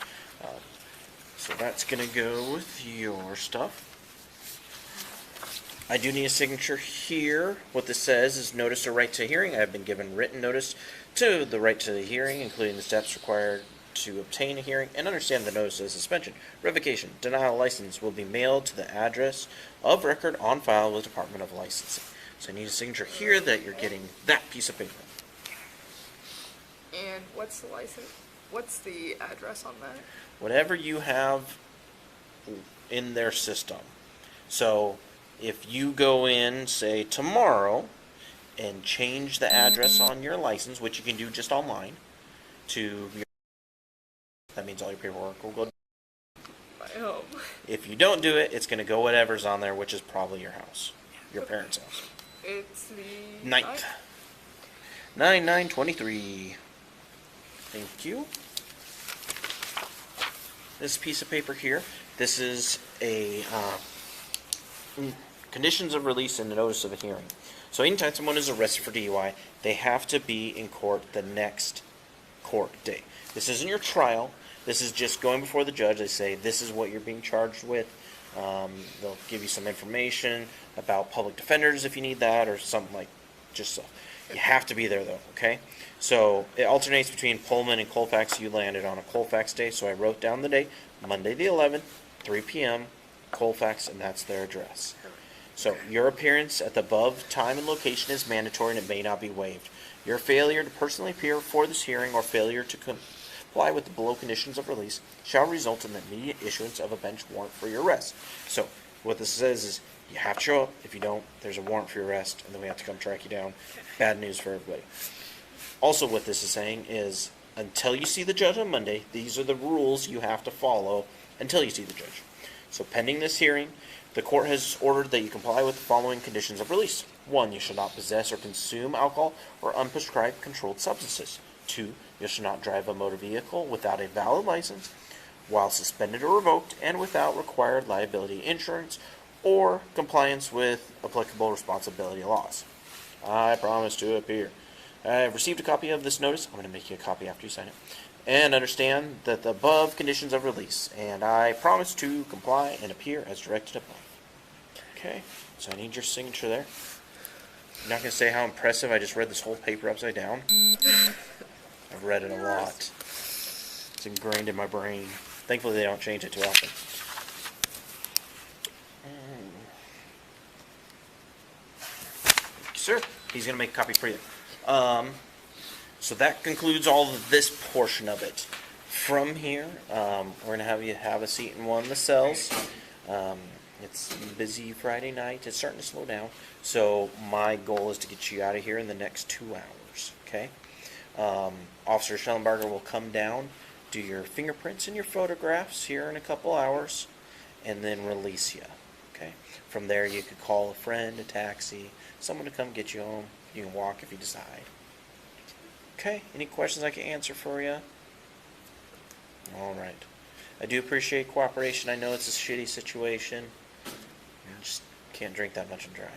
So that's going to go with your stuff. I do need a signature here. What this says is notice of right to hearing. I have been given written notice to the right to the hearing, including the steps required to obtain a hearing, and understand the notice of suspension, revocation, denial of license will be mailed to the address of record on file with the Department of Licensing. So I need a signature here that you're getting that piece of paper. And what's the license? What's the address on that? Whatever you have in their system. So if you go in, say, tomorrow and change the address on your license, which you can do just online, to your... That means all your paperwork will go. My home. If you don't do it, it's going to go whatever's on there, which is probably your house, your parents' house. It's the 9th. 9/9/23. Thank you. This piece of paper here, this is a conditions of release and the notice of a hearing. So anytime someone is arrested for DUI, they have to be in court the next court date. This isn't your trial. This is just going before the judge. They say, this is what you're being charged with. They'll give you some information about public defenders if you need that, or something like just so. You have to be there, though, okay? So it alternates between Pullman and Colfax. You landed on a Colfax day, so I wrote down the date, Monday the 11th, 3 p.m., Colfax, and that's their address. So your appearance at the above time and location is mandatory and it may not be waived. Your failure to personally appear for this hearing or failure to comply with the below conditions of release shall result in the immediate issuance of a bench warrant for your arrest. So What this says is you have to show up. If you don't, there's a warrant for your arrest, and then we have to come track you down. Bad news for everybody. Also, what this is saying is until you see the judge on Monday, these are the rules you have to follow until you see the judge. So pending this hearing, the court has ordered that you comply with the following conditions of release. 1, you shall not possess or consume alcohol or unprescribed controlled substances. 2, you shall not drive a motor vehicle without a valid license while suspended or revoked and without required liability insurance or compliance with applicable responsibility laws. I promise to appear. I have received a copy of this notice. I'm going to make you a copy after you sign it. And understand that the above conditions of release, and I promise to comply and appear as directed above. Okay, so I need your signature there. I'm not going to say how impressive. I just read this whole paper upside down. I've read it a lot. It's ingrained in my brain. Thankfully, they don't change it too often. Sir, he's going to make a copy for you. So that concludes all of this portion of it. From here, we're going to have you have a seat in one of the cells. It's a busy Friday night. It's starting to slow down. So my goal is to get you out of here in the next 2 hours. Okay? Officer Shellabarger will come down, do your fingerprints and your photographs here in a couple hours, and then release you. Okay? From there, you could call a friend, a taxi, someone to come get you home. You can walk if you decide. Okay? Any questions I can answer for you? All right. I do appreciate cooperation. I know it's a shitty situation. You just can't drink that much and drive.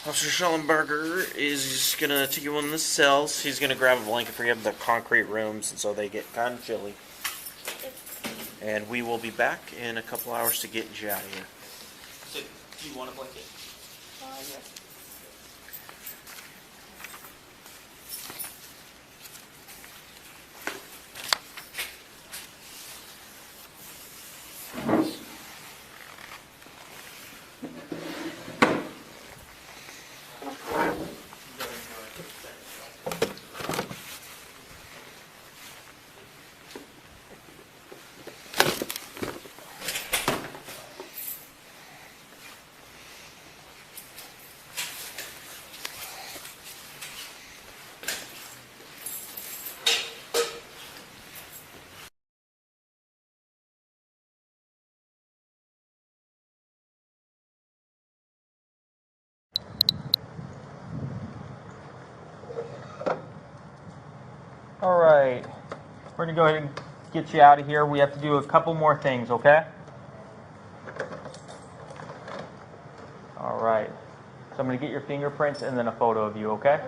Officer Shellabarger is going to take you in the cells. He's going to grab a blanket for you. The concrete rooms, and so they get kind of chilly. And we will be back in a couple hours to get you out of here. So, do you want a blanket? Yes. All right, we're gonna go ahead and get you out of here. We have to do a couple more things, okay? All right, so I'm gonna get your fingerprints and then a photo of you, okay?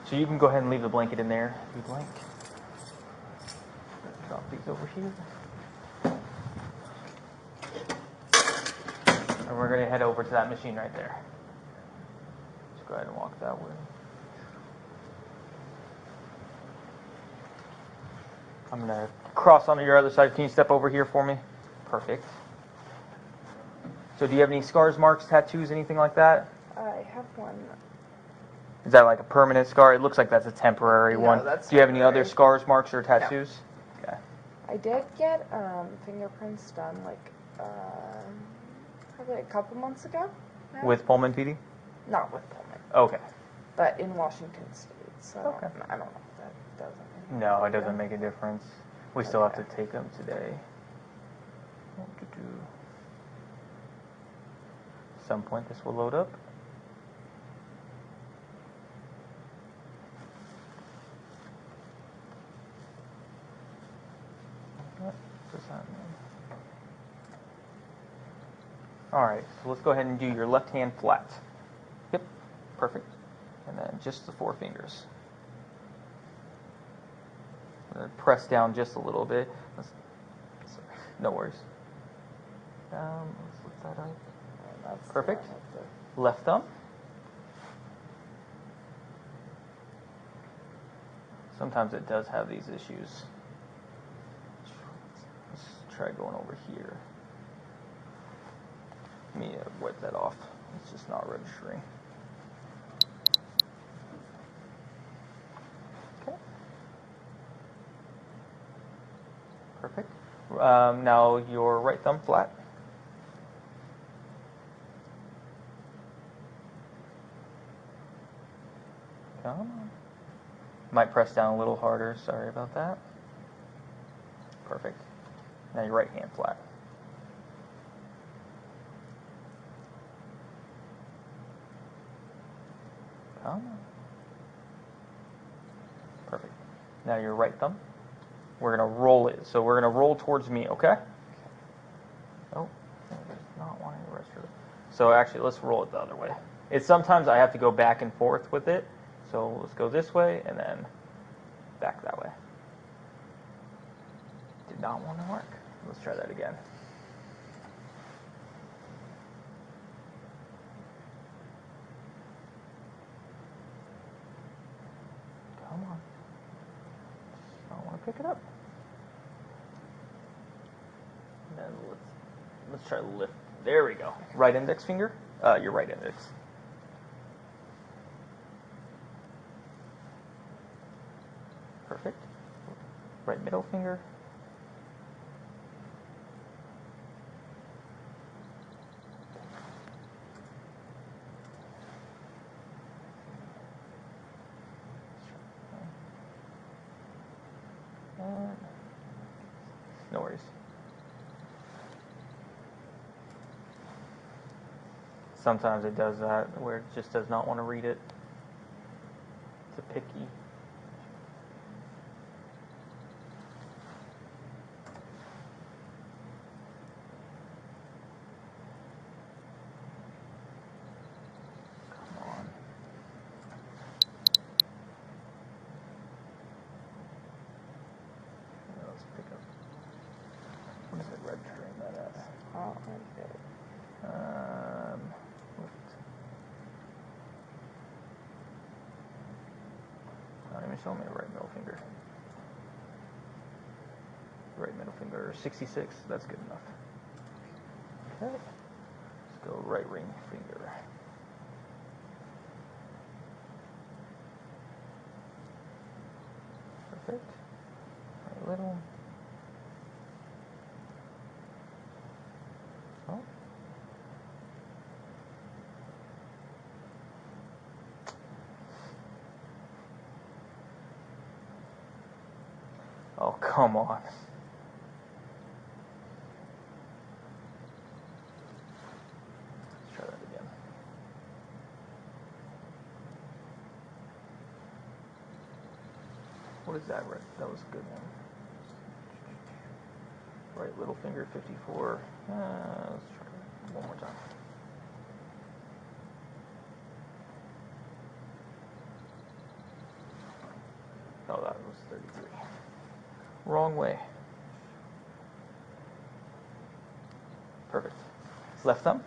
So you can go ahead and leave the blanket in there if you'd like. Drop these over here. And we're gonna head over to that machine right there. Just go ahead and walk that way. I'm going to cross onto your other side. Can you step over here for me? Perfect. So do you have any scars, marks, tattoos, anything like that? I have one. Is that like a permanent scar? It looks like that's a temporary one. That's do you have any other temporary. scars, marks, or tattoos? No. Okay. I did get fingerprints done probably a couple months ago. Now. With Pullman PD? Not with Pullman. Okay. But in Washington State. So Okay. I don't know if that does anything. No, it doesn't make a difference. We still have to take them today. At some point this will load up. What does that mean? Alright, so let's go ahead and do your left hand flat. Yep, perfect. And then just the 4 fingers. Press down just a little bit. Sorry, no worries. Let's look that up. That's Perfect. Left thumb. Sometimes it does have these issues. Let's try going over here. Let me wipe that off. It's just not registering. Okay. Perfect. Now your right thumb flat. Come on. Might press down a little harder. Sorry about that. Perfect. Now your right hand flat. Come on. Perfect. Now your right thumb. We're going to roll it. So we're going to roll towards me, okay? Oh, I does not want any rest of it. So actually, let's roll it the other way. It's sometimes I have to go back and forth with it. So let's go this way and then back that way. Did not want to work. Let's try that again. Come on. I don't want to pick it up. And then let's try to lift. There we go. Right index finger. Your right index. Perfect. Right middle finger. No worries. Sometimes it does that where it just does not want to read it. It's a picky. Come on. Now let's pick up. What is it registering that as? Oh, okay. Not even showing me the right middle finger. Right middle finger, 66. That's good enough. Okay. Let's go right ring finger. Perfect. Right little. Oh. Oh, come on. Let's try that again. What is that? Right? That was a good one. Right little finger, 54. Let's try it one more time. Oh, that was 33. Wrong way. Perfect. Left thumb.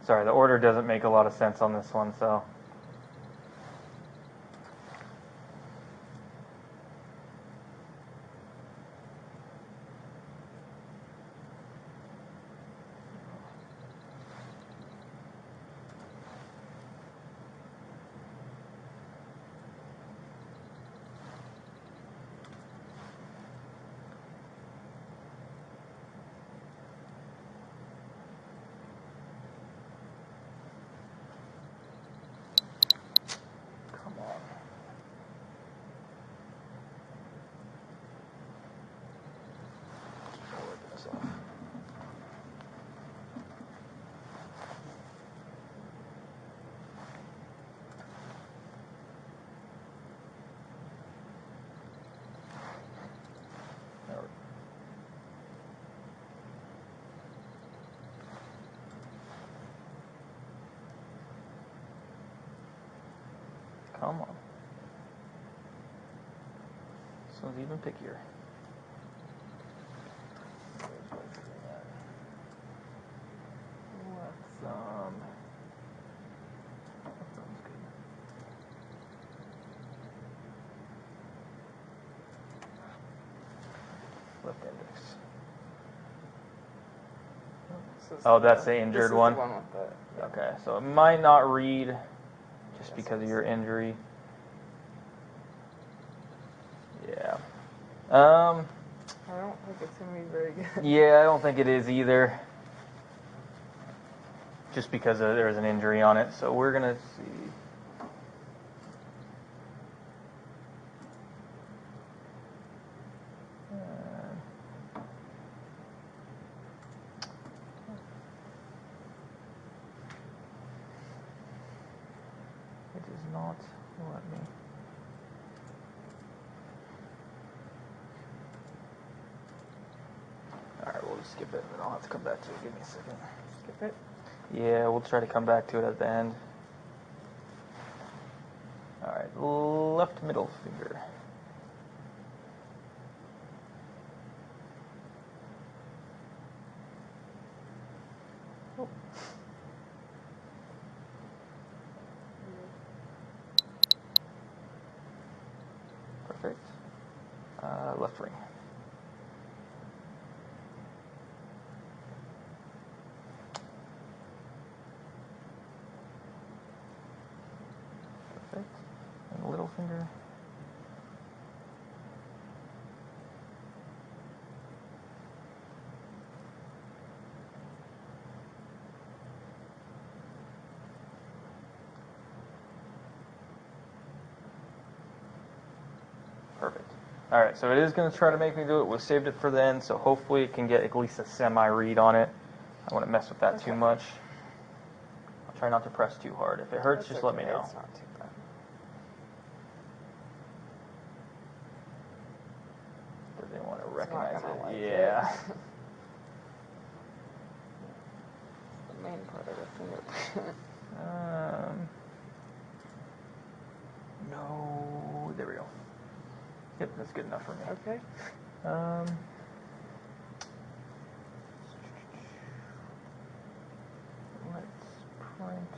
Sorry, the order doesn't make a lot of sense on this one, so. Come on. Work this off. Come on. This one's even pickier. Left thumb. Left thumb's good. Left index. Oh, that's the injured one? This is the one with the... Yeah. Okay, so it might not read just because of your injury. Yeah. Um, I don't think it's gonna be very good. yeah, I don't think it is either. Just because there's an injury on it. So we're gonna see. It does not let me. Alright, we'll just skip it, and then I'll have to come back to it. Give me a second. Skip it. Yeah, we'll try to come back to it at the end. Alright, left middle finger. Oh. Perfect. Left ring. Perfect. And little finger. Perfect. All right, so it is going to try to make me do it. We saved it for the end, so hopefully it can get at least a semi-read on it. I want to mess with that too much. I'll try not to press too hard. If it hurts, just let me know. It's not too bad. Does they want to It's recognize not gonna it? like Yeah. it. The main part of the fingerprint. No. There we go. Yep, that's good enough for me. Okay. Let's print.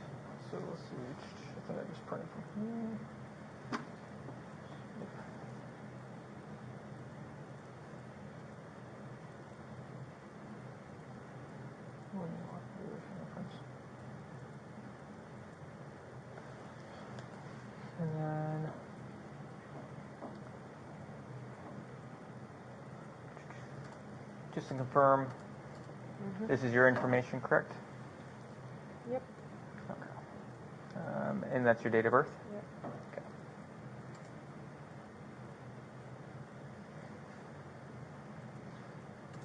So let's see. I think I just printed from here. What do you want to do with fingerprints? And then just to confirm, this is your information, correct? Yep. Okay. And that's your date of birth? Yep. Okay.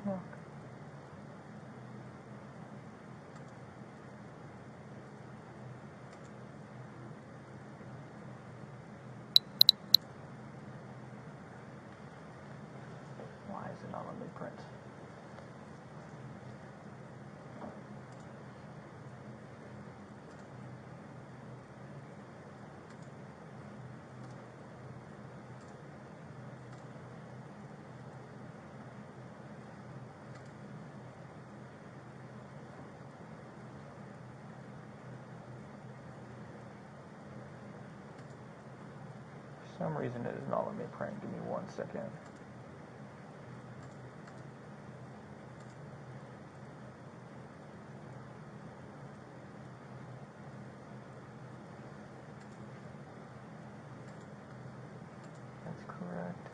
Okay. Why is it not letting me print? For some reason it is not letting me print. Give me 1 second. That's correct.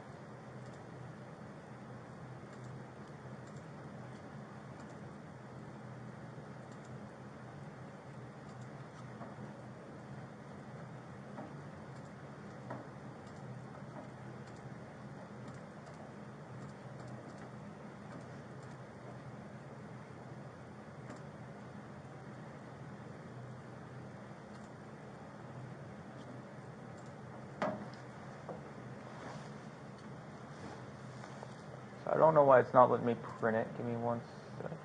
So I don't know why it's not letting me print it. Give me 1 second.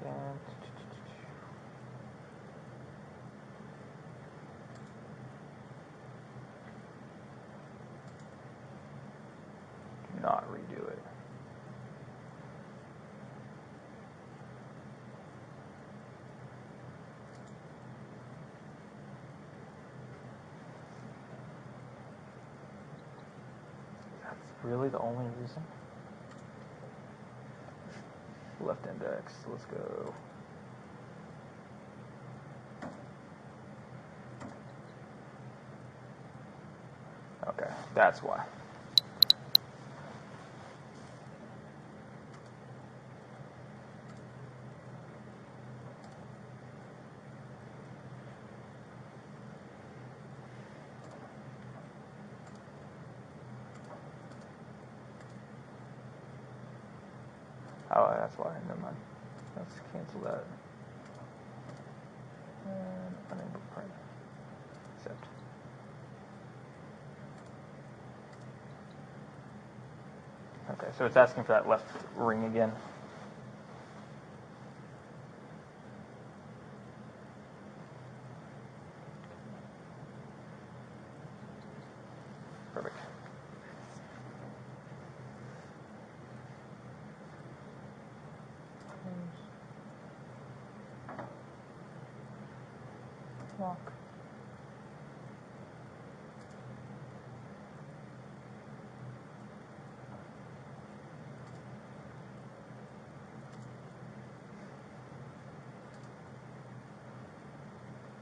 Do not redo it. That's really the only reason. Left index, let's go. Okay, that's why. Oh, that's why. Never mind. Let's cancel that. And unable to print. Accept. Okay, so it's asking for that left ring again. Perfect. Lock.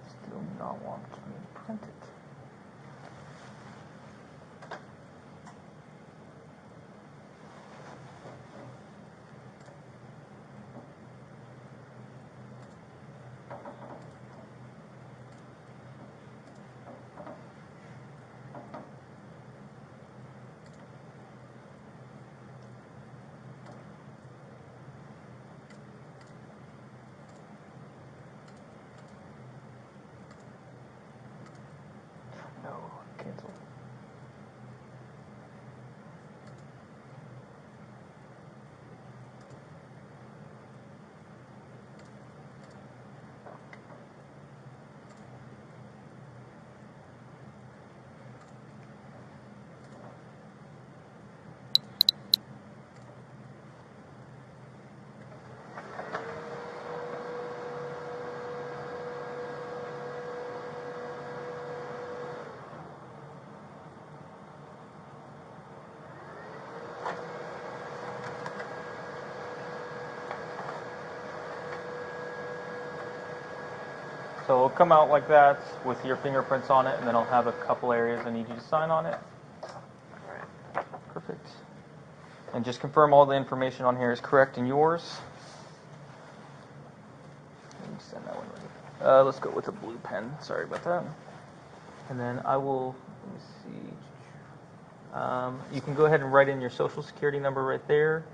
Still not want me to print it. No, cancel. So it'll come out like that with your fingerprints on it, and then I'll have a couple areas I need you to sign on it. Alright. Perfect. And just confirm all the information on here is correct in yours. Let me send that one right. Let's go with a blue pen. Sorry about that. And then I will, let me see. You can go ahead and write in your social security number right there.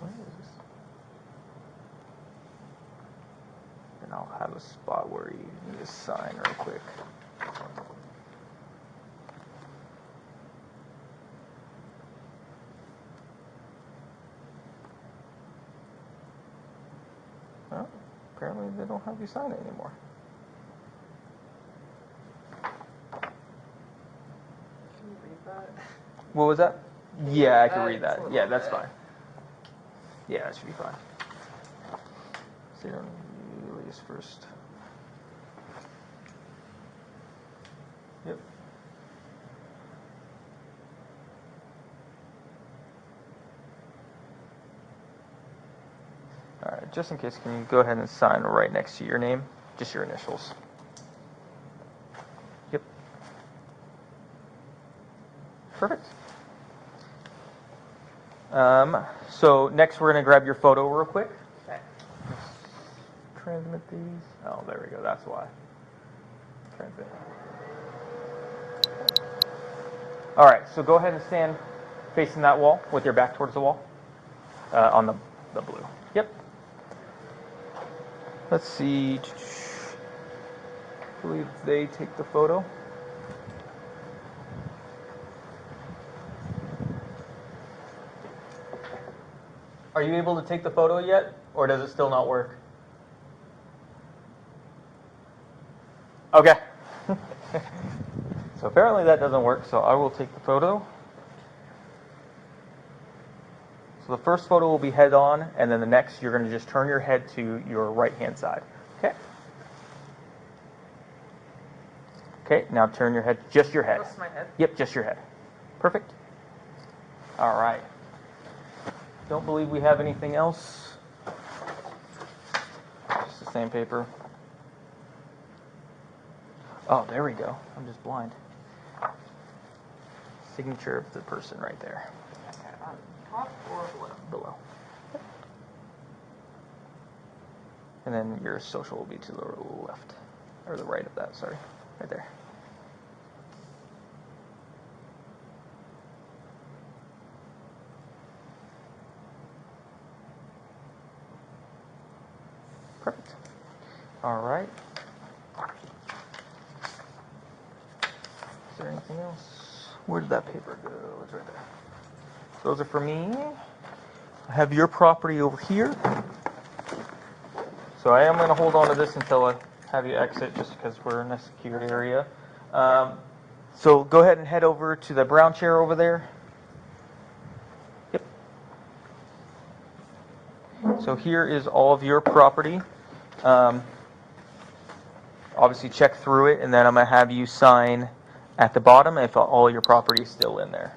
Where is this? And I'll have a spot where you need to sign real quick. Well, apparently they don't have you sign it anymore. Can you read that? What was that? Yeah, I can read It's that. a little Yeah, that's bit. fine. Yeah, that should be fine. Zero release first. Yep. All right, just in case, can you go ahead and sign right next to your name? Just your initials. Yep. Perfect. So next we're going to grab your photo real quick. Okay. Transmit these. Oh, there we go. That's why. Transmit. All right, so go ahead and stand facing that wall with your back towards the wall on the blue. Yep. Let's see. I believe they take the photo. Are you able to take the photo yet, or does it still not work? Okay. So apparently that doesn't work, so I will take the photo. So the first photo will be head on, and then the next you're going to just turn your head to your right-hand side. Okay? Okay, now turn your head, just your head. Just my head? Yep, just your head. Perfect. All right. Don't believe we have anything else. Just the same paper. Oh, there we go. I'm just blind. Signature of the person right there. Okay, on top or below? Below. And then your social will be to the left. Or the right of that, sorry. Right there. Perfect. All right. Is there anything else? Where did that paper go? It's right there. Those are for me. I have your property over here. So I am going to hold on to this until I have you exit, just because we're in a secured area. So go ahead and head over to the brown chair over there. Yep. So here is all of your property. Obviously check through it, and then I'm going to have you sign at the bottom if all your property is still in there.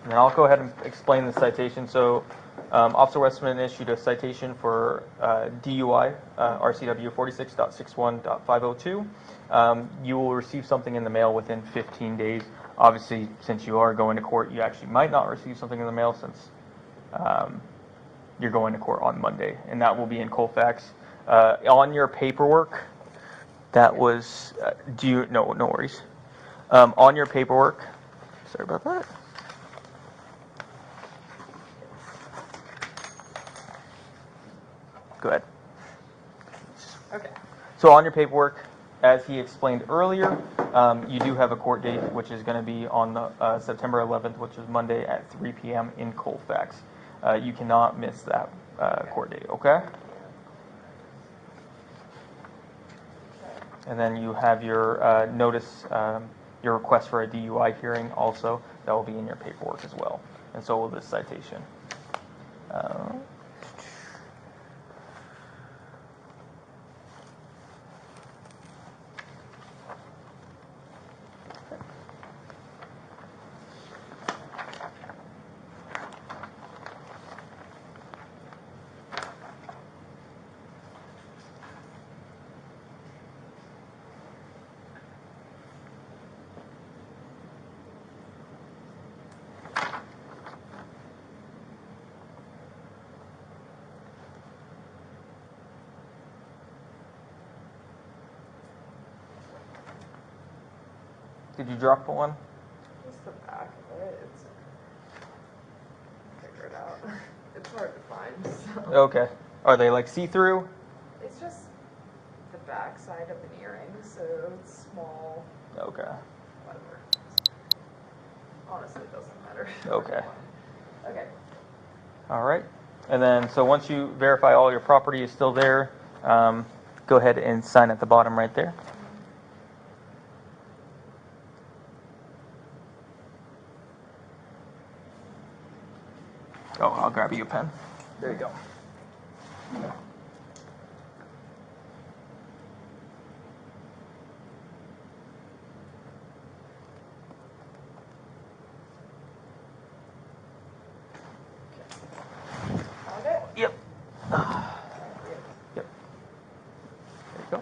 And then I'll go ahead and explain the citation. So Officer Westerman issued a citation for DUI, RCW 46.61.502. You will receive something in the mail within 15 days. Obviously, since you are going to court, you actually might not receive something in the mail since you're going to court on Monday, and that will be in Colfax. On your paperwork, that was, no worries. On your paperwork, sorry about that. Go ahead. Okay. So on your paperwork, as he explained earlier, you do have a court date, which is going to be on the, September 11th, which is Monday at 3 p.m. in Colfax. You cannot miss that court date, okay? And then you have your notice, your request for a DUI hearing also. That will be in your paperwork as well. And so will this citation. Did you drop one? Just the back of it. It's figure it out. It's hard to find. So. Okay. Are they like see-through? It's just the back side of an earring, so it's small. Okay. Whatever. Honestly, it doesn't matter. Okay. Okay. All right. And then, so once you verify all your property is still there, go ahead and sign at the bottom right there. Oh, I'll grab you a pen. There you go. Found it? Yep. Yep. There you go.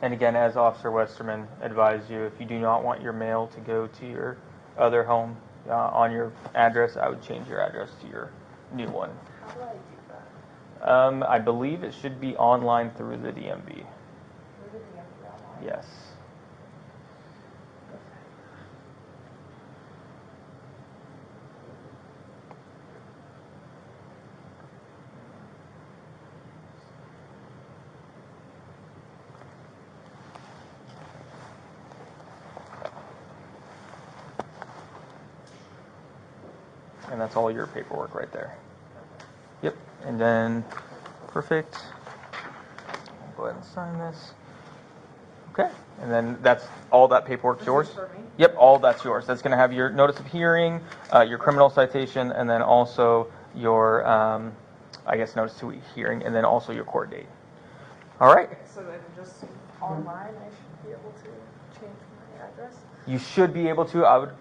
And again, as Officer Westerman advised you, if you do not want your mail to go to your other home on your address, I would change your address to your new one. How do I do that? I believe it should be online through the DMV. Where did the empty online? Yes. And that's all your paperwork right there. Yep. And then, perfect. I'll go ahead and sign this. Okay. And then that's all that paperwork's yours. This is for me? Yep, all that's yours. That's going to have your notice of hearing, your criminal citation, and then also your, I guess, notice to hearing, and then also your court date. All right. Okay, so then just online I should be able to change my address? You should be able to. I would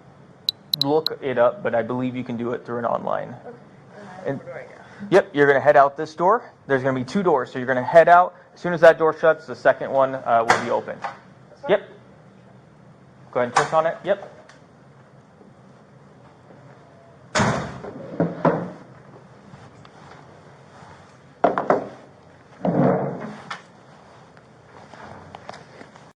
look it up, but I believe you can do it through an online. Okay. And- Where do I go? Yep, you're going to head out this door. There's going to be two doors, so you're going to head out. As soon as that door shuts, the second one will be open. This one? Yep. Go ahead and push on it. Yep.